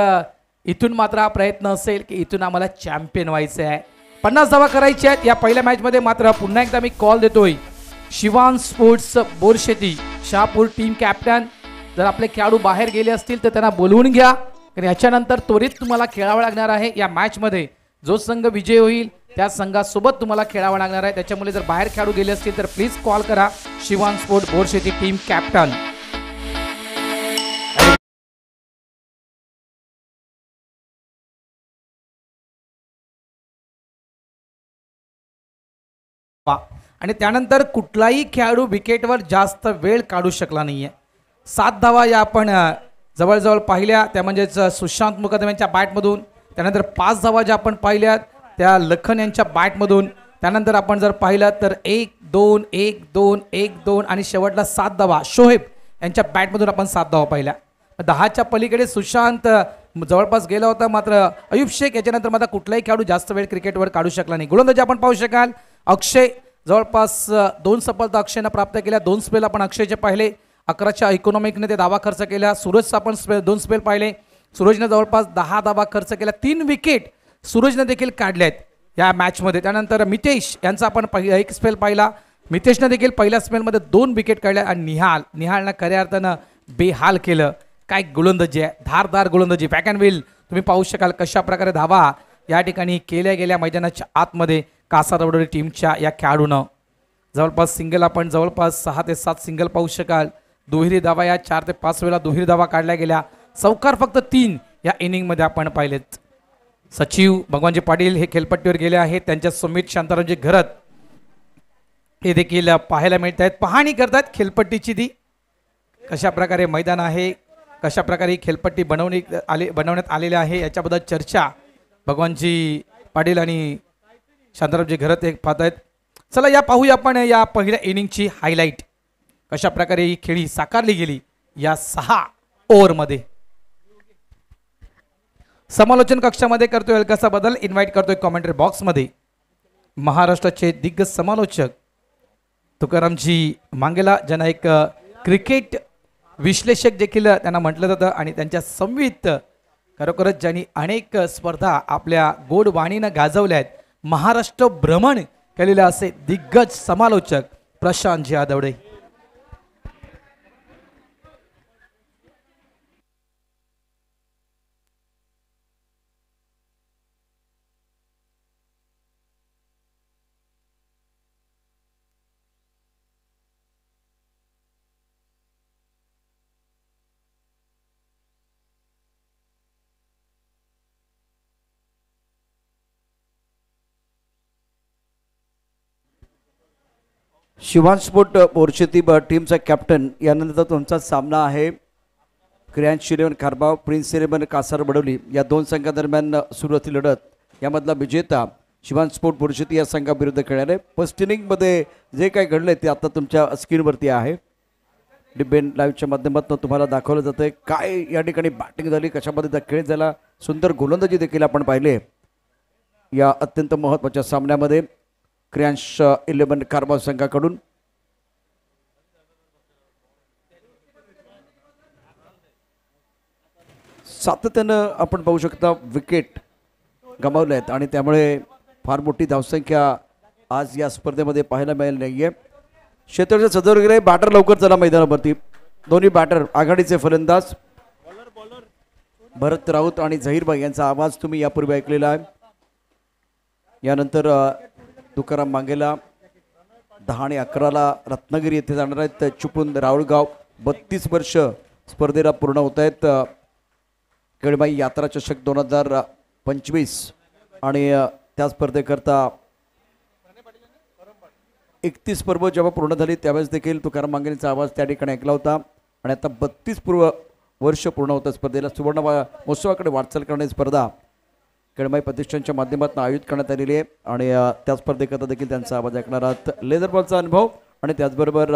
इथून मात्र हा प्रयत्न असेल की इथून आम्हाला चॅम्पियन व्हायचं आहे. 50 धावा करायच्या आहेत या पहिल्या मॅचमध्ये. मात्र पुन्हा एकदा मी कॉल देतोय Shivan sports Borsheti Shahapur team captain, जर आपले खेळाडू बाहेर गेले असतील तर त्यांना बोलवून घ्या, कारण याच्यानंतर त्वरित तुम्हाला खेळावं लागणार आहे. या मॅचमध्ये जो संघ विजय होईल त्या संघासोबत तुम्हाला खेळावं लागणार आहे. त्याच्यामुळे जर बाहेर खेळाडू गेले असतील तर प्लीज कॉल करा शिवान स्पोर्ट्स बोरशेती टीम कॅप्टन. आणि त्यानंतर कुठलाही खेळाडू विकेटवर जास्त वेळ काढू शकला नाहीये. 7 धावा या आपण जवळजवळ पाहिल्या, त्या म्हणजेच सुशांत मुकदम यांच्या बॅटमधून. त्यानंतर 5 धावा ज्या आपण पाहिल्यात त्या लखन यांच्या बॅटमधून. त्यानंतर आपण जर पाहिलं तर 1 2 1 2 1 2 आणि शेवटला 7 धावा शोहेब यांच्या बॅटमधून आपण 7 धावा पाहिल्या. 10च्या पलीकडे सुशांत जवळपास गेला होता, मात्र अयुब शेख याच्यानंतर मात्र कुठलाही खेळाडू जास्त वेळ क्रिकेटवर काढू शकला नाही. गोलंदाजी आपण पाहू शकाल अक्षय, जवळपास 2 सफलता अक्षयनं प्राप्त केल्या. 2 स्पेल आपण अक्षयचे पाहिले. 11च्या इकॉनॉमिकने ते धावा खर्च केल्या. सूरजचा आपण 2 स्पेल पाहिले. सूरजने जवळपास 10 धावा खर्च केल्या. 3 विकेट सूरजने देखील काढल्यात या मॅचमध्ये. त्यानंतर मितेश यांचा आपण 1 स्पेल पाहिला. मितेशनं देखील पहिल्या स्पेलमध्ये 2 विकेट काढल्या. आणि निहालनं खऱ्या अर्थानं बेहाल केलं. काय गोलंदाजी आहे, धारदार गोलंदाजी. बॅक अँड व्हील तुम्ही पाहू शकाल कशा प्रकारे धावा या ठिकाणी केल्या गेल्या मैदानाच्या आतमध्ये कासारवडोली टीमच्या या खेळाडूनं. जवळपास सिंगल आपण जवळपास 6 ते 7 सिंगल पाहू शकाल. दुहेरी धावा या 4 ते 5 वेळा दुहेरी धावा काढल्या गेल्या. चौकार फक्त 3 या इनिंगमध्ये आपण पाहिलेत. सचिव भगवानजी पाटील हे खेळपट्टीवर गेले आहेत. त्यांच्या समित शांतारामजी घरत हे देखील पाहायला मिळत आहेत. पाहणी करतात खेळपट्टीची ती कशा प्रकारे मैदान आहे, कशा प्रकारे ही खेळपट्टी बनवण्यात आलेली आहे याच्याबद्दल चर्चा भगवानजी पाटील आणि शांतारामजी घरत एक पाहत आहेत. चला या पाहूया आपण या पहिल्या इनिंगची हायलाईट, कशा प्रकारे ही खेळी साकारली गेली या 6 ओव्हरमध्ये. समालोचन कक्षामध्ये करतोय हलकासा बदल, इन्व्हाइट करतोय कॉमेंट्री बॉक्समध्ये महाराष्ट्राचे दिग्गज समालोचक तुकारामजी मांगेला, ज्यांना एक क्रिकेट विश्लेषक देखील त्यांना म्हटलं जातं. आणि त्यांच्या संवित खरोखरच ज्यांनी अनेक स्पर्धा आपल्या गोड वाणीनं गाजवल्या आहेत, महाराष्ट्र भ्रमण केलेले असे दिग्गज समालोचक प्रशांतजी आदवडे. शिवान स्पोर्ट बोरशेती टीमचा कॅप्टन यानंतर तुमचा सामना आहे क्रियांश 11 खारबाव प्रिन्स 11 कासारवडोली या 2 संघादरम्यान सुरू होती लढत. यामधला विजेता शिवान स्पोर्ट बोरशेती या संघाविरुद्ध खेळणार आहे. फर्स्ट इनिंगमध्ये जे काही घडलं ते आता तुमच्या स्क्रीनवरती आहे. डिबेन लाईव्हच्या माध्यमातून तुम्हाला दाखवलं जातं आहे काय या ठिकाणी बॅटिंग झाली, कशा पद्धतीचा खेळ झाला, सुंदर गोलंदाजी देखील आपण पाहिले या अत्यंत महत्त्वाच्या सामन्यामध्ये क्रियांश 11 खारबाव संघाकडून. सातत्यानं आपण पाहू शकता विकेट गमावले आहेत आणि त्यामुळे फार मोठी धावसंख्या आज या स्पर्धेमध्ये पाहायला मिळाली नाहीये. क्षेत्राचे सदर वगैरे बॅटर लवकर चला मैदानावरती. दोन्ही बॅटर आघाडीचे फलंदाज भरत राऊत आणि झहीर भाई यांचा आवाज तुम्ही यापूर्वी ऐकलेला आहे. यानंतर तुकाराम मांगेला 10 आणि 11ला रत्नागिरी येथे जाणार आहेत. चुपून राऊळगाव 32 वर्ष स्पर्धेला पूर्ण होत आहेत. केळमाई यात्रा चषक 2025 आणि त्या स्पर्धेकरता 31 पर्व जेव्हा पूर्ण झाली त्यावेळेस देखील तुकाराम मांगेलेचा आवाज त्या ठिकाणी ऐकला होता. आणि आता 32 वर्ष पूर्ण होतं स्पर्धेला. सुवर्ण महोत्सवाकडे वाटचाल करण्याची स्पर्धा केळमाई प्रतिष्ठानच्या माध्यमातून आयोजित करण्यात आलेली आहे आणि त्या स्पर्धेकरता देखील त्यांचा आवाज ऐकणार आहात. लेदर बॉलचा अनुभव आणि त्याचबरोबर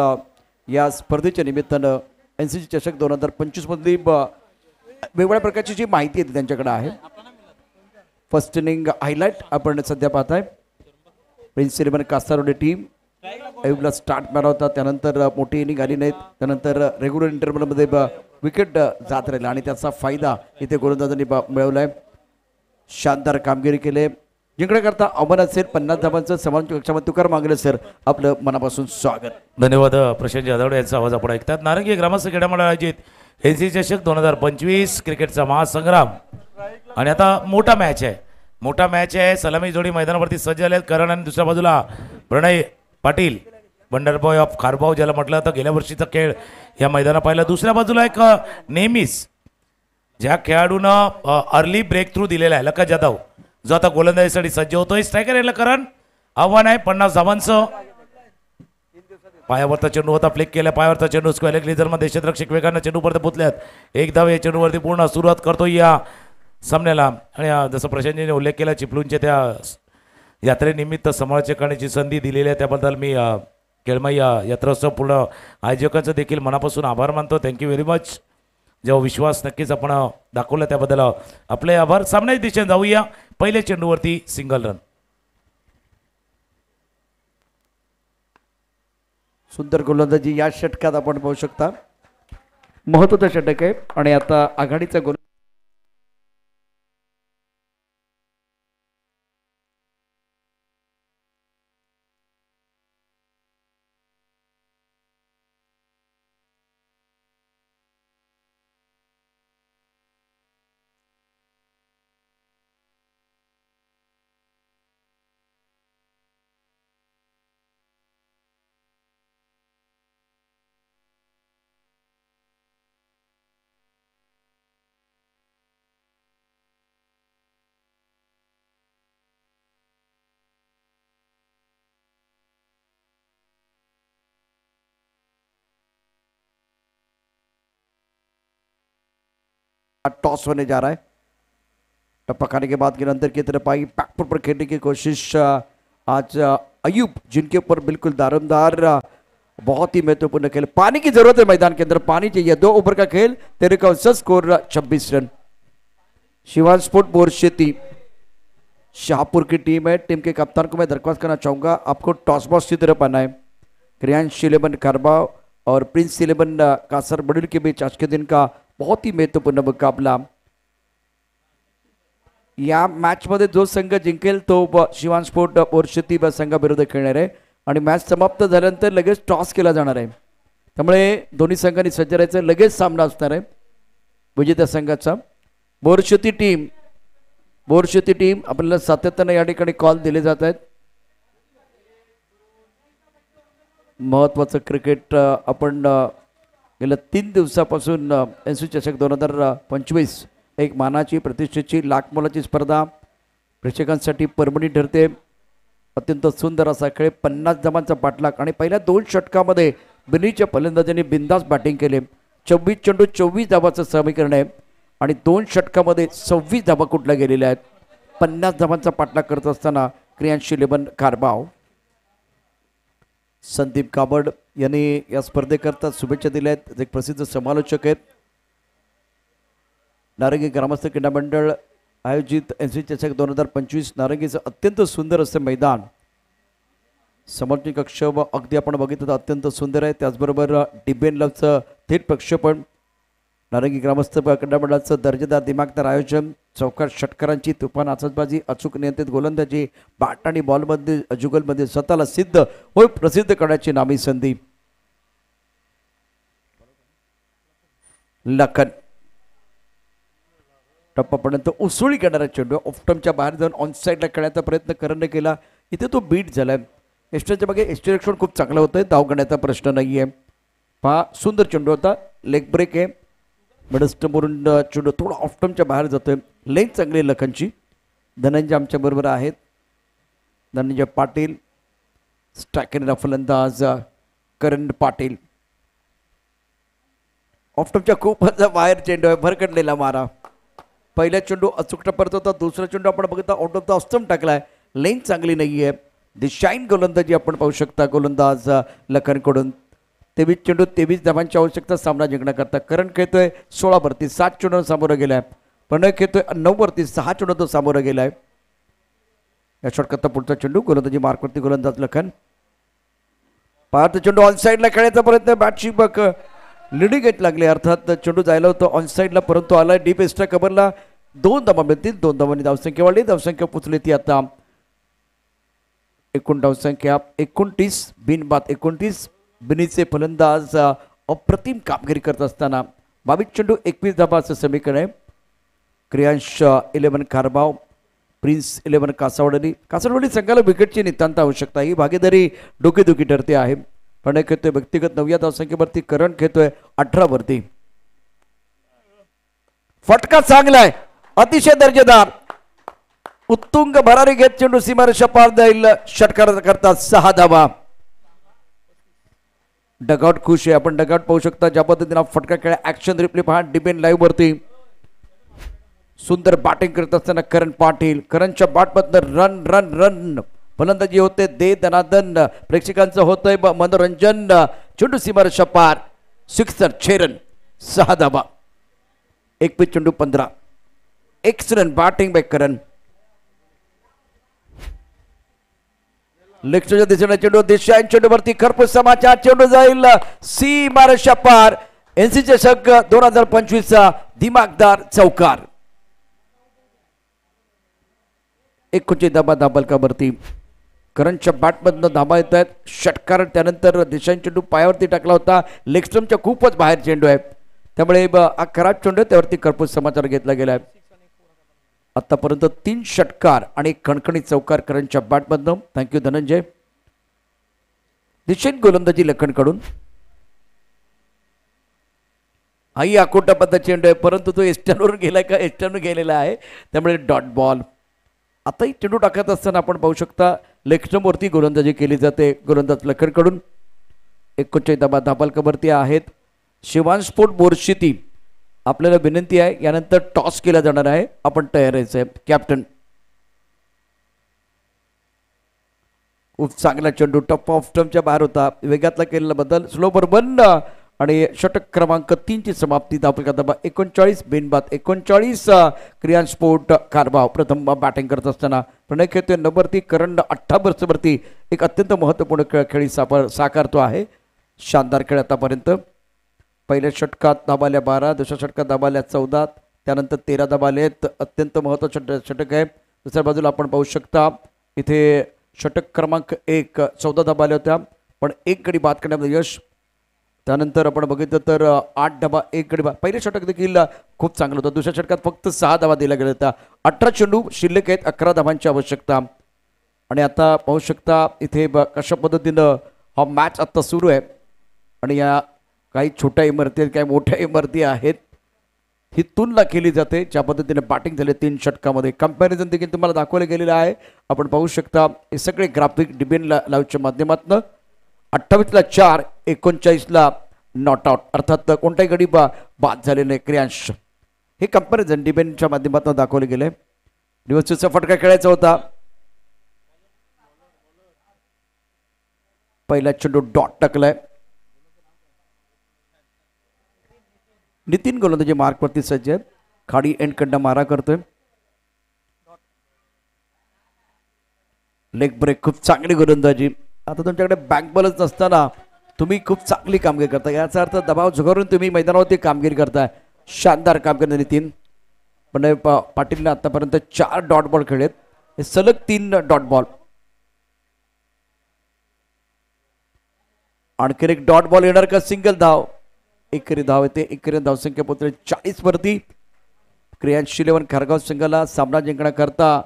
या स्पर्धेच्या निमित्तानं NCC चषक 2025 मधली वेगवेगळ्या प्रकारची जी माहिती आहे त्यांच्याकडे आहे. फर्स्ट इनिंग हायलाइट आपण सध्या पाहताय. प्रिन्स 11 कासारवडे टीम अयुबला स्टार्ट मारा होता, त्यानंतर मोठी इनिंग आली नाहीत, त्यानंतर रेग्युलर इंटरव्हलमध्ये विकेट जात राहिला आणि त्याचा फायदा इथे गोलंदाजांनी मिळवलाय. शानदार कामगिरी केले. जिंकण्याकरता आव्हान असेल 50 धावांचं समावेश कक्षामध्ये तुकाराम मांगेले सर आपलं मनापासून स्वागत. धन्यवाद. प्रशांत जाधव यांचा आवाज आपण ऐकतात. नारंगी ग्रामस्थ क्रीडामंडळ आयोजित NCC चषक 2025 क्रिकेटचा महासंग्राम आणि आता मोठा मॅच आहे. सलामी जोडी मैदानावरती सज्ज झाले आहेत. करण आणि दुसऱ्या बाजूला प्रणय पाटील बंडरबॉय ऑफ खारबाव ज्याला म्हटलं तर गेल्या वर्षीचा खेळ या मैदाना पाहिला. दुसऱ्या बाजूला एक नेहमीच ज्या खेळाडूनं अर्ली ब्रेक थ्रू दिलेला आहे लका जाधव जो आता गोलंदाजीसाठी सज्ज होतोय. स्ट्रायकर याला करण आव्हान आहे 50 धावांचं. पायावरचा चेंडू होता, फ्लिक केला पायावरचा चेंडू स्क्वेअर ग्लिझरमध्ये क्षेत्ररक्षक वेगानं चेंडूवरती पोचल्यात. एक धाव या चेंडूवरती पूर्ण सुरुवात करतो या सामन्याला. आणि जसं प्रशांतजीने उल्लेख केला चिपळूणच्या त्या यात्रेनिमित्त समालोचक करण्याची संधी दिलेली आहे त्याबद्दल मी केळमाई यात्रोत्सव पूर्ण आयोजकांचं देखील मनापासून आभार मानतो. Thank you very much. जेव्हा विश्वास नक्कीच आपण दाखवला त्याबद्दल आपले आभार. सामन्याच्या दिशेने जाऊया. पहिल्या चेंडूवरती सिंगल रन. सुंदर गोलंदाजी या षटकात आपण पाहू शकता. महत्त्वाचं षटक आहे आणि आता आघाडीचा गोल टॉस होने जा रहा है. टप्पा खाने के बाद गेंद अंदर की तरफ आई. बैकफुट पर खेलने की कोशिश आज अयूब जिनके ऊपर बिल्कुल दारोमदार बहुत ही महत्वपूर्ण खेल. पानी की जरूरत है मैदान के अंदर, पानी चाहिए. 2 ओवर का खेल 13 का औसत score 26 run. Shivan sport Borsheti Shahpur की टीम है. टीम के कप्तान को मैं दरख्वास्त करना चाहूंगा आपको टॉस बॉक्स की तरफ आना है. क्रियांश 11 खारबाव और प्रिंस 11 कासर बडुल के बीच आज के दिन का बहुत ही महत्वपूर्ण मुकाबला. या मॅच मध्ये जो संघ जिंकेल तो शिवान स्पोर्ट बोरशेती संघाविरुद्ध खेळणार आहे आणि मॅच समाप्त झाल्यानंतर लगेच टॉस केला जाणार आहे. त्यामुळे दोन्ही संघांनी सज्ज राहायचं. लगेच सामना असणार आहे विजेत्या संघाचा. बोरशेती टीम आपल्याला सातत्याने या ठिकाणी कॉल दिले जात आहेत. महत्वाचं क्रिकेट आपण गेल्या 3 दिवसापासून NCC चषक 2025 एक मानाची प्रतिष्ठेची लाख मोलाची स्पर्धा प्रेक्षकांसाठी पर्वणी ठरते. अत्यंत सुंदर असा खेळ. 50 धावांचा पाठलाग आणि पहिल्या 2 षटकामध्ये बिनीच्या फलंदाजांनी बिंदास बॅटिंग केले. 24 चेंडू 24 धावाचं समीकरण आहे आणि 2 षटकामध्ये 26 धावा कुठल्या गेलेल्या आहेत. 50 धावांचा पाठलाग करत असताना क्रियांश 11 खारबाव. संदीप काबड यांनी या स्पर्धेकरता शुभेच्छा दिल्या आहेत. एक प्रसिद्ध समालोचक आहेत. नारंगी ग्रामस्थ क्रीडा मंडळ आयोजित NCC चषक 2025 नारंगीचं अत्यंत सुंदर असं मैदान. समर्थन कक्ष व अगदी आपण बघितलं तर अत्यंत सुंदर आहे. त्याचबरोबर DBN लवचं थेट प्रक्षेपण. नारंगी ग्रामस्थ क्रीडा मंडळाचं दर्जेदार दिमागदार आयोजन. चौकार षटकारांची तुफान आतषबाजी, अचूक नियंत्रित गोलंदाजी, बॅट आणि बॉलमध्ये जुगलमध्ये स्वतःला सिद्ध होय प्रसिद्ध करण्याची नामी संधी. लखन टप्पापर्यंत उसळी घेणारा चेंडू ऑफ्टमच्या बाहेर जाऊन ऑन साईडला खेळण्याचा प्रयत्न करणं केला. इथे तो बीट झालाय. एस्टरच्या मागे एस्टरक्षण खूप चांगलं होतंय. धाव घेण्याचा प्रश्न नाही आहे. पहा सुंदर चेंडू होता. लेग ब्रेक आहे. मिडस्टमवरून चेंडू थोडा ऑफ्टमच्या बाहेर जातोय. लेग चांगली आहे लखनची. धनंजय आमच्याबरोबर आहेत. धनंजय पाटील स्ट्रायकर फलंदाज करण पाटील. ऑफ्टमच्या खूपच बाहेर चेंडू आहे. भरकटलेला मारा. पहिला चेंडू अचूक टप्प्यात होता. दुसरा चेंडू आपण बघता आउट ऑफ द ऑस्टम टाकलाय. लेन चांगली नाही आहे. दिशाईन गोलंदाजी आपण पाहू शकता गोलंदाज लखनकडून. 23 चेंडू 23 धावांची आवश्यकता सामना जिंकण्याकरता. करण खेळतोय 16 वरती 7 चेंडू सामोरं गेलाय. प्रणय खेळतोय 9 वरती 6 चेंडू तो सामोरं गेलाय. या षटकाचा पुढचा चेंडू गोलंदाजी मार्कवरती गोलंदाज लखन. पाहत चेंडू ऑन साईडला खेळायचा प्रयत्न. बॅटची बक लिडिंग घेत लागले. अर्थात चेंडू जायला होतं ऑन साईडला परंतु आलाय डीप एक्स्ट्रा कव्हरला. 2 धावा मिळतील. 2 धावांनी धावसंख्या वाढली. धावसंख्या पुचली ती आता एकूण धावसंख्या 29 बिनबाद 29. बिनीचे फलंदाज अप्रतिम कामगिरी करत असताना 22 चेंडू 21 धावा असं समीकरण आहे. क्रियांश 11 खारबाव. प्रिन्स 11 कासावडली संघाला विकेटची नितांत आवश्यकता. ही भागीदारी डोकेदुखी ठरते आहे. प्रणय खेळतोय व्यक्तिगत 9व्या धावसंख्येवरती. करण खेळतोय 18 वरती. फटका चांगलाय. अतिशय दर्जेदार उत्तुंग भरारी घेत चेंडू सीमारेषा पार जाईल. षटकार करतात 6 धावा. डगआउट खुश आहे. आपण डगआउट पाहू शकता ज्या पद्धतीने फटका खेळा. ऍक्शन रिप्ले पहा डिपेंड लाईव्ह वरती. सुंदर बॅटिंग करत असताना करण पाटील. करणच्या बॅटमधनं रन रन रन फलंदाजी होते. दे दनादन प्रेक्षकांचं होतंय मनोरंजन. चेंडू सीमारेषा पार. सिक्सर 6 रन 6 धावा. 21 चेंडू 15. एक्सलंट बॅटिंग बाय करण. लेक्स्टरच्या दिशेने चेंडू दिशा चेंडूवरती खरपूस समाचार. चेंडू जाईल सीमारेषा पार. एनसी चषक 2025 दिमागदार चौकार. 21 धाबा धाबलकावरती. करणच्या बॅटमधनं धाबा येत आहेत. षटकार त्यानंतर दिशाईन चेंडू पायावरती टाकला होता. लेगस्टमच्या खूपच बाहेर चेंडू आहे त्यामुळे हा खराब चेंडू त्यावरती खरपूस समाचार घेतला गेला आहे. आतापर्यंत 3 षटकार आणि खणखणी चौकार करणच्या बॅटमधनं. थँक्यू धनंजय. दिशेन गोलंदाजी लखनकडून. हाही आकोटा पद्धत चेंडू आहे परंतु तो एस्टर्नवर गेलाय का एस्टर्नवर गेलेला आहे त्यामुळे डॉट बॉल. आताही चेंडू टाकत असताना आपण पाहू शकता लेगस्टमवरती गोलंदाजी केली जाते गोलंदाज लखनकडून. 41 धाबा धाबलकावरती आहेत. शिवांश स्पोर्ट बोरशिती आपल्याला विनंती आहे यानंतर टॉस केला जाणार आहे. आपण तयार आहे साहेब. कॅप्टन खूप चांगला चेंडू टप्पा ऑफ स्टंपच्या बाहेर होता. वेगातला केलेला बदल. स्लोवर 1 आणि षटक क्रमांक 3 ची समाप्ती. धावफलका धाबा 39 बिनबाद 39. क्रियान स्पोर्ट कारभाव प्रथम बॅटिंग करत असताना प्रणय खेळतोय 9 वरती. करण 18 वर्षावरती एक अत्यंत महत्त्वपूर्ण खेळी साकारतो आहे. शानदार खेळ आतापर्यंत. पहिल्या षटकात धाबाल्या 12. दुसऱ्या षटकात धाबाल्या 14. त्यानंतर 13 धाबाले आहेत. अत्यंत महत्त्वाचं षटक आहे. दुसऱ्या बाजूला आपण पाहू शकता इथे षटक क्रमांक 1 14 धाबाल्या होत्या पण 1 गडी बाद करण्यामध्ये यश. त्यानंतर आपण बघितलं तर 8 धाबा 1 गडी बाद. पहिलं षटक देखील खूप चांगलं होतं. दुसऱ्या षटकात फक्त 6 धाबा दिल्या गेल्या होत्या. 18 चेंडू शिल्लक आहेत. 11 धाबांची आवश्यकता. आणि आता पाहू शकता इथे कशा पद्धतीनं हा मॅच आता सुरू आहे आणि या काही छोट्या इमारती आहेत काही मोठ्या इमारती आहेत. ही तुलना केली जाते ज्या पद्धतीने बॅटिंग झाले 3 षटकामध्ये. कंपॅरिझन देखील तुम्हाला दाखवलं गेलेलं आहे. आपण पाहू शकता हे सगळे ग्राफिक डिबेन लाईव्हच्या माध्यमातून. 28ला 4 39ला नॉट आउट अर्थात कोणताही गडी बाद झाले नाही. क्रियांश हे कंपॅरिझन डिबेनच्या माध्यमातून दाखवले गेले. दिवसचा फटका खेळायचा होता. पहिला चेंडू डॉट टाकलाय. नितीन गोलंदाजी मार्कवरती सज्ज आहे. खाडी एंड कडनं मारा करतोय. लेग ब्रेक खूप चांगली गोलंदाजी. आता तुमच्याकडे बँक बॉलच नसताना तुम्ही खूप चांगली कामगिरी करता. याचा अर्थ दबाव झुगारून तुम्ही मैदानावरती कामगिरी करताय. शानदार कामगिरी नितीन. पण पाटीलने आतापर्यंत 4 डॉट बॉल खेळलेत. हे सलग 3 डॉट बॉल. आणखी एक डॉट बॉल येणार का सिंगल धाव. 1 धाव येते. 1 धावसंख्या पोहोचली 40 वरती. क्रियांश 11 खारगाव संघाला सामना जिंकण्याकरता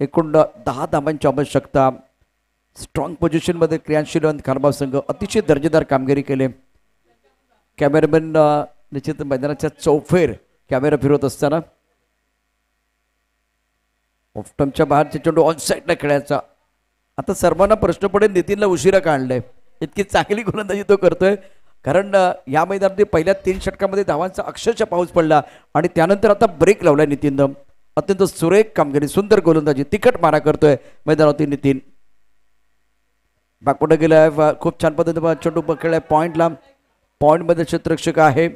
एकूण 10 धावांची आवश्यकता. स्ट्रॉंग पोझिशनमध्ये क्रियांश 11 खारगाव संघ अतिशय दर्जेदार कामगिरी केले. कॅमेरामॅन निश्चित मैदानाच्या चौफेर कॅमेरा फिरवत असताना ऑफ्टमच्या बाहेरचे चेंडू ऑन साईडला खेळायचा. आता सर्वांना प्रश्न पडेल नितीनला उशिरा काढलंय. इतकी चांगली गोलंदाजी तो करतोय कारण या मैदानामध्ये पहिल्या 3 षटकामध्ये धावांचा अक्षरशः पाऊस पडला आणि त्यानंतर आता ब्रेक लावलाय नितीननं. अत्यंत सुरेख कामगिरी, सुंदर गोलंदाजी, तिखट मारा करतोय मैदानावरती नितीन. बाकपुढे गेलाय, खूप छान पद्धतीने चेंडू पकडलाय पॉइंटला. पॉइंटमध्ये क्षेत्ररक्षक आहे,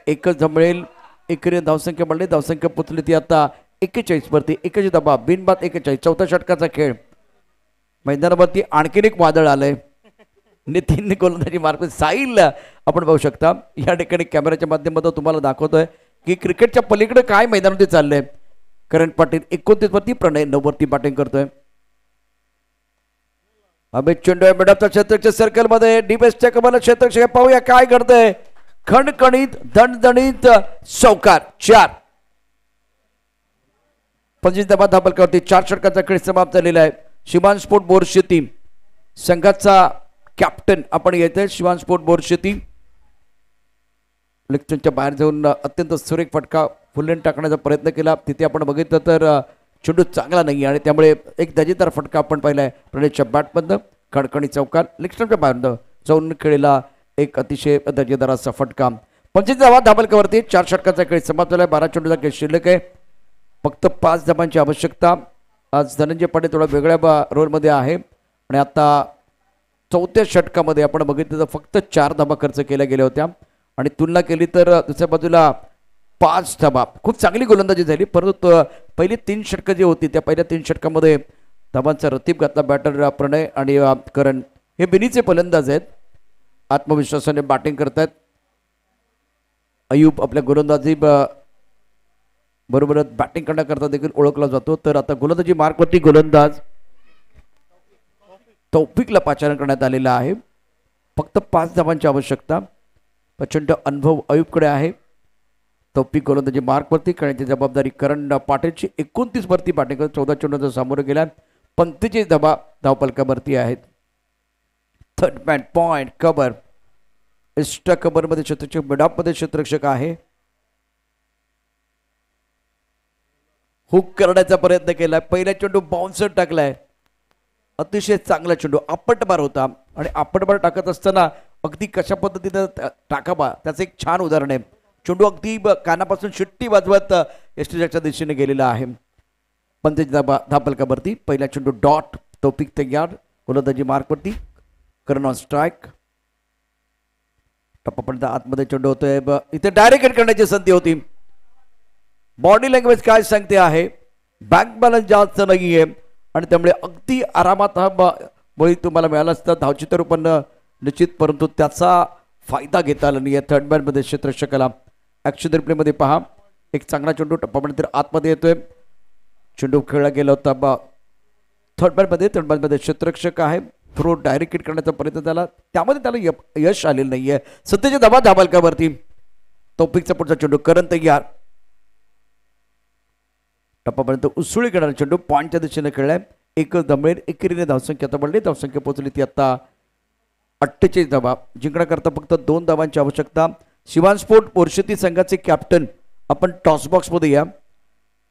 एकच जमळेल. एकेरी धावसंख्या बनली, धावसंख्या पोचली ती आता 41 वरती. एकच धाबा बिनबाद 41. चौथ्या षटकाचा खेळ. मैदानावरती आणखीन एक वादळ आलंय. नितीन गोलंदाजी मार्ग साईल आपण पाहू शकता या ठिकाणी कॅमेऱ्याच्या माध्यमातून तुम्हाला दाखवतोय की क्रिकेटच्या पलीकडे काय मैदानामध्ये चाललंय. करण पाटील 29 वरती, प्रणय 9 वरती बॅटिंग करतोय. अमित चेंडू मिडअपच्या क्षेत्रच्या सर्कल मध्ये डीपेसच्या कमाला क्षेत्रक्षक पाहूया काय करतोय. खणखणीत दणदणीत चौकार 4. 25 धावा धापलकावरती. 4 षटकाचा खेळ समाप्त झालेला आहे. शिवान स्पोर्ट बोरशेती संघाचा कॅप्टन आपण येते. शिवान स्पोर्ट बोरशेती लेक्चरच्या बाहेर जाऊन अत्यंत सुरेख फटका फुललेन टाकण्याचा प्रयत्न केला. तिथे आपण बघितलं तर चेंडू चांगला नाही आणि त्यामुळे एक दर्जेदार फटका आपण पाहिलाय प्रणयच्या बॅटमधनं. खणखणी चौकार लेक्चरच्या बाहेर जाऊन खेळलेला एक अतिशय दर्जेदार असा फटका. 25 धावा धाबलकावरती. 4 षटकाचा खेळ समाप्त झालाय. 12 चेंडूचा खेळ शिल्लक आहे. फक्त 5 धावांची आवश्यकता. आज धनंजय पाटील थोडा वेगळ्या रोलमध्ये आहे आणि आता चौथ्या षटकामध्ये आपण बघितलं तर फक्त 4 धावा खर्च केल्या गेल्या होत्या आणि तुलना केली तर दुसऱ्या बाजूला 5 धावा. खूप चांगली गोलंदाजी झाली परंतु पहिली 3 षटकं जी होती त्या पहिल्या 3 षटकामध्ये धावांचा रतीब घातला बॅटर प्रणय आणि करण. हे बिनीचे फलंदाज आहेत, आत्मविश्वासाने बॅटिंग करतात. अयूब आपल्या गोलंदाजी बरोबरच बॅटिंग करण्याकरता देखील ओळखला जातो. तर आता गोलंदाजी मार्कवरती गोलंदाज तौफिकला पाचारण करण्यात आलेला आहे. फक्त 5 धावांची आवश्यकता. प्रचंड अनुभव अयूबकडे आहे. तौफिक गोलंदाजी मार्कवरती करण्याची जबाबदारी करण पाटीलची. 29 वरती बॅटिंग करत 14 चेंडूचा सामोरं गेला. 45 धावा धावपलकावरती आहेत. Third man point cover. Extra कव्हरमध्ये क्षेत्ररक्षक, मिडऑफमध्ये क्षेत्ररक्षक आहे. हुक करण्याचा प्रयत्न केलाय. पहिला चेंडू बाउन्सर टाकलाय. अतिशय चांगला चेंडू आपटबार होता आणि आपटबार टाकत असताना अगदी कशा पद्धतीने टाकावा त्याचं एक छान उदाहरण आहे. चेंडू अगदी कानापासून शिट्टी वाजवत यष्टीच्या दिशेने गेलेला आहे. 25 धापलकावरती. पहिला चेंडू डॉट. तौफिक तयार. गोलंदाजी मार्कवरती. करण ऑन स्ट्राईक. टप्पापर्यंत आतमध्ये चेंडू होतोय. इथे डायरेक्ट हिट करण्याची संधी होती. बॉडी लँग्वेज काय सांगते आहे, बॅक बॅलन्स जास्त नाहीये आणि त्यामुळे अगदी आरामात हा बळी तुम्हाला मिळाला असता धावचित्र रूपानं निश्चित, परंतु त्याचा फायदा घेता आला नाही. थर्ड बॅटमध्ये क्षेत्ररक्षकाला ॲक्शन रिप्लेमध्ये पहा. एक चांगला चेंडू टप्पापर्यंत आतमध्ये येतोय. चेंडू खेळला गेला होता थर्ड बॅटमध्ये क्षेत्ररक्षक आहे. थ्रो डायरेक्ट हिट करण्याचा प्रयत्न झाला, त्यामध्ये त्याला यश आलेलं नाहीये. सध्याच्या धावा धाबालकावरती. तौफिकचा पुढचा चेंडू. करण तयार. टप्पापर्यंत उसळी करणारा चेंडू पॉईंटच्या दिशेने खेळलाय. एकच दमेल. एकेरीने धावसंख्या आता बनली. धावसंख्या पोहोचली ती आता 48 धावा. जिंकण्याकरता फक्त 2 धावांची आवश्यकता. शिवान स्पोर्ट बोरशेती संघाचे कॅप्टन आपण टॉस बॉक्स मध्ये या.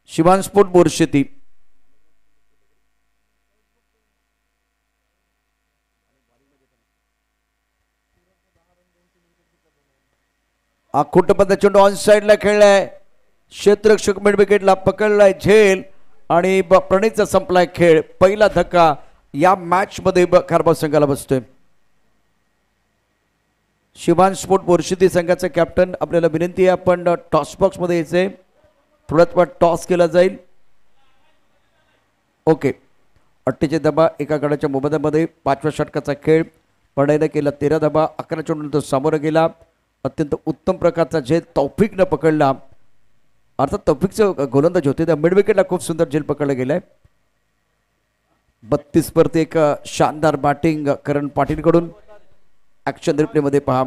शिवान स्पोर्ट बोरशेती खोटपंथ चेंडू ऑन साइडला खेळलाय. क्षेत्ररक्षक मिड विकेटला पकडलाय झेल आणि प्रणयचा संपलाय खेळ. पहिला धक्का या मॅच मध्ये खारबाव संघाला बसतोय. शिवान स्पोर्ट बोरशेती संघाचा कॅप्टन आपल्याला विनंती आहे आपण टॉस बॉक्स मध्ये यायचंय. थोड्याच वेळात टॉस केला जाईल. ओके. 48 धावा एका गडाच्या मोबदल्यामध्ये 5व्या षटकाचा खेळ. प्रणयने केला 13 धावा. 11 चेंडूनंतर सामोरं गेला. अत्यंत उत्तम प्रकारचा झेल तौफिकनं पकडला. अर्थात तौफिकचं गोलंदाज होते त्या मिड विकेटला खूप सुंदर झेल पकडला गेलाय. 32 वरती एक शानदार बॅटिंग करण पाटीलकडून. ॲक्शन रिप्लेमध्ये पहा.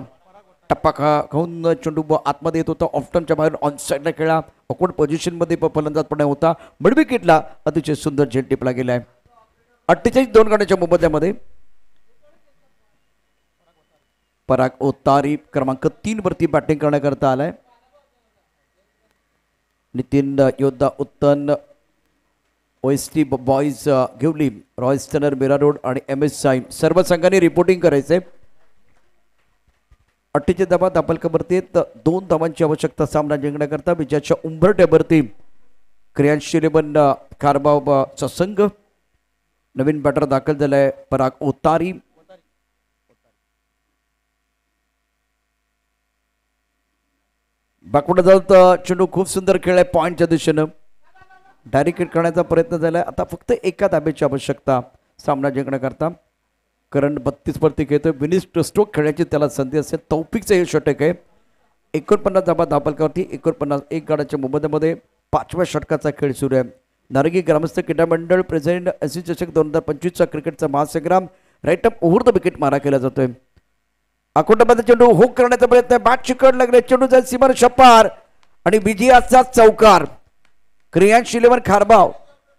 टप्पा खाऊन चेंडू आतमध्ये येत होता. ऑफ्टनच्या बाहेर ऑन साईडला खेळा. ऑकवर्ड पोझिशनमध्ये फलंदाजपणे होता. मिड विकेटला अतिशय सुंदर झेल टिपला गेला आहे. 48 2 गड्यांच्या मोबदल्यामध्ये पराग ओतारी क्रमांक 3 वरती बॅटिंग करण्याकरता आलाय. Nitin Yoddha Uttan OST Boys Ghevli, Royal Stunner, Mira Road आणि MS साईम सर्व संघांनी रिपोर्टिंग करायचंय. 48 धावा दापलकावरती 2 धावांची आवश्यकता सामना जिंकण्याकरता. विजयाच्या उंबरठ्यावरती क्रियांश 11 खारबावचा संघ. नवीन बॅटर दाखल झालाय पराग ओतारी. बॅकवर्ड जात चेंडू खूप सुंदर खेळलाय पॉईंटच्या दिशेनं. डायरेक्ट हिट करण्याचा प्रयत्न झालाय. आता फक्त एका धाब्याची आवश्यकता सामना जिंकण्याकरता. करण 32 वरती खेळतोय. विनिस्ट स्ट्रोक खेळण्याची त्याला संधी असेल. तौफिकचं हे षटक आहे. 49 धाबा दापलकावरती 49 1 गड्यांच्या मोबदल्यामध्ये 5व्या षटकाचा खेळ सुरू आहे. नारंगी ग्रामस्थ क्रीडा मंडळ प्रेसिडेंट एससी चषक 2025चा क्रिकेटचा महासंग्राम राईट अप ओव्हर द विकेट मारा केला जातोय. अकोटामध्ये चेंडू हुक करण्याचा प्रयत्न. बॅट चिकट लागले. चेंडू जाईल सीमार शपार आणि विजयाचा चौकार. क्रियांश 11 खारबाव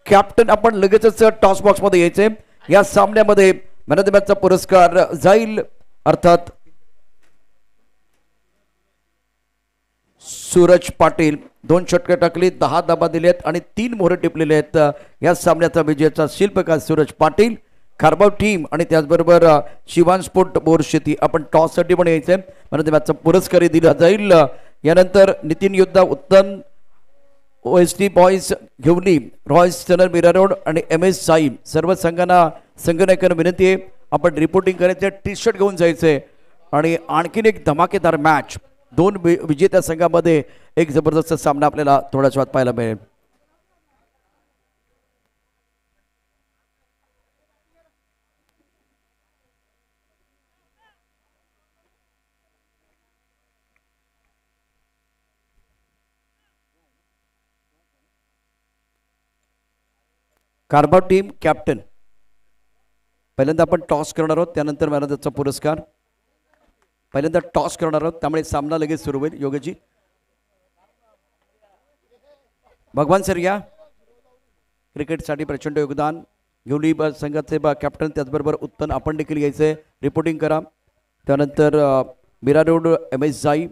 कॅप्टन. आपण लगेचच टॉस बॉक्स मध्ये यायचे. या सामन्यामध्ये मॅन ऑफ द मॅचचा पुरस्कार जाईल अर्थात सूरज पाटील. 2 षटके टाकली, 10 धाबा दिलेत आणि 3 मोहरे टिपलेले आहेत. या सामन्याचा विजयाचा शिल्पकार सूरज पाटील खारबाव टीम आणि त्याचबरोबर शिवान स्पोर्ट बोरशेती. आपण टॉस साठी पण यायचंय. मॅन ऑफ द मॅचचा पुरस्कारही दिला जाईल. यानंतर Nitin Yoddha Uttam OST Boys Ghevli, Royal Stunner, Mira Road आणि MS साईम सर्व संघांना संघनायकांना विनंती आहे आपण रिपोर्टिंग करायचं. टी शर्ट घेऊन जायचंय. आणि आणखीन एक धमाकेदार मॅच. 2 विजेत्या संघामध्ये एक जबरदस्त सामना आपल्याला थोड्याच वेळात पाहायला मिळेल. खारबाव टीम कॅप्टन. पहिल्यांदा आपण टॉस करणार आहोत, त्यानंतर मॅन ऑफ द मॅचचा पुरस्कार. पहिल्यांदा टॉस करणार आहोत, त्यामुळे सामना लगेच सुरू होईल. योगेशजी. भगवान सर या. क्रिकेटसाठी प्रचंड योगदान घेवली संघाचे कॅप्टन, त्याचबरोबर उत्तम आपण देखील यायचे. रिपोर्टिंग करा. त्यानंतर मीरा रोड MS साई.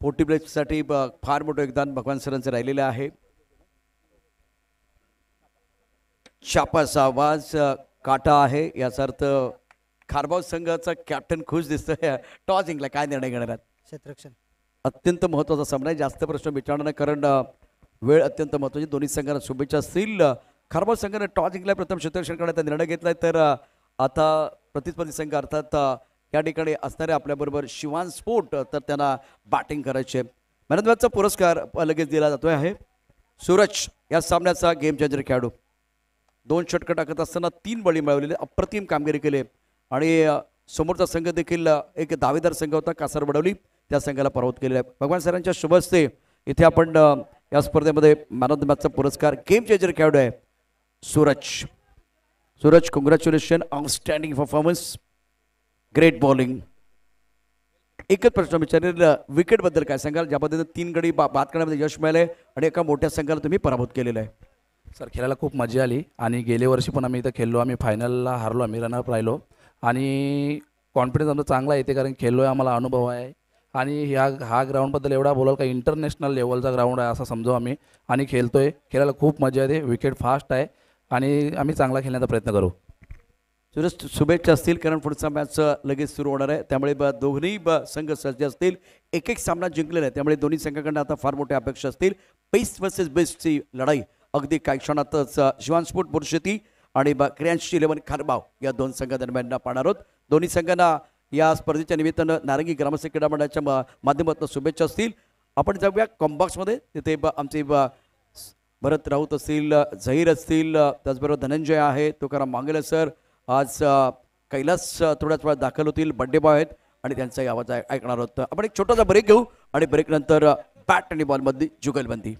पोटी ब्लेजसाठी फार मोठं योगदान भगवान सरांचं राहिलेलं आहे. छापाचा आवाज काटा आहे. याचा अर्थ खारबाव संघाचा कॅप्टन खुश दिसतोय. टॉस जिंकला. काय निर्णय घेणार आहेत? क्षेत्ररक्षण. अत्यंत महत्त्वाचा सामना आहे. जास्त प्रश्न विचारणार नाही कारण वेळ अत्यंत महत्त्वाची. दोन्ही संघांना शुभेच्छा असतील. खारबाव संघाने टॉस जिंकलाय, प्रथम क्षेत्ररक्षण करण्याचा निर्णय घेतलाय. तर आता प्रतिस्पर्धी संघ अर्थात या ठिकाणी असणारे आपल्याबरोबर शिवान स्पोर्ट, तर त्यांना बॅटिंग करायचे. मॅन ऑफ द मॅचचा पुरस्कार लगेच दिला जातोय आहे सूरज. या सामन्याचा गेम चेंजर खेळाडू. 2 षटकं टाकत असताना 3 बळी मिळवलेले, अप्रतिम कामगिरी केली. आणि समोरचा संघ देखील एक दावेदार संघ होता कासार बडवली, त्या संघाला पराभूत केलेला आहे. भगवान सरांच्या शुभ हस्ते इथे आपण या स्पर्धेमध्ये मॅन ऑफ द मॅचचा पुरस्कार गेम चेंजर खेळाडू आहे Suraj. Suraj, congratulation, outstanding performance, great bowling. एकच प्रश्न विचारेल, विकेट बद्दल काय सांगाल? ज्या पद्धतीने 3 गडी बाद करण्यामध्ये यश मिळाले आणि एका मोठ्या संघाला तुम्ही पराभूत केलेला आहे. सर, खेळायला खूप मजा आली आणि गेल्या वर्षी पण आम्ही इथं खेळलो. आम्ही फायनलला हारलो, आम्ही रनअप राहिलो आणि कॉन्फिडन्स आमचा चांगला येते कारण खेळलो आहे, आम्हाला अनुभव आहे. आणि हा ग्राउंडबद्दल एवढा बोलाल का इंटरनॅशनल लेवलचा ग्राउंड आहे असं समजू आम्ही. आणि खेळतोय, खेळायला खूप मजा येते. विकेट फास्ट आहे आणि आम्ही चांगला खेळण्याचा प्रयत्न करू. सूरज, शुभेच्छा असतील कारण पुढचा मॅच लगेच सुरू होणार आहे. त्यामुळे दोन्ही संघ सज्ज असतील. एक सामना जिंकलेला आहे, त्यामुळे दोन्ही संघाकडनं आता फार मोठ्या अपेक्षा असतील. बेस्ट वर्सेस बेस्टची लढाई अगदी काही क्षणातच शिवान स्पोर्ट बोरशेती आणि क्रियांश 11 खारबाव या 2 संघादरम्यान पाहणार आहोत. दोन्ही संघांना या स्पर्धेच्या निमित्तानं नारंगी ग्रामस्थ क्रीडा मंडळाच्या माध्यमातून शुभेच्छा असतील. आपण जाऊया कॉम्बॉक्समध्ये. तिथे आमचे भरत राऊत असतील, झहीर असतील, त्याचबरोबर धनंजय आहे, तुकाराम मांगेले सर, आज कैलास थोड्याच वेळात दाखल होतील, बड्डे बॉय आहेत आणि त्यांचाही आवाज ऐकणार आहोत. आपण एक छोटासा ब्रेक घेऊ आणि ब्रेकनंतर बॅट आणि बॉलमधली जुगलबंदी.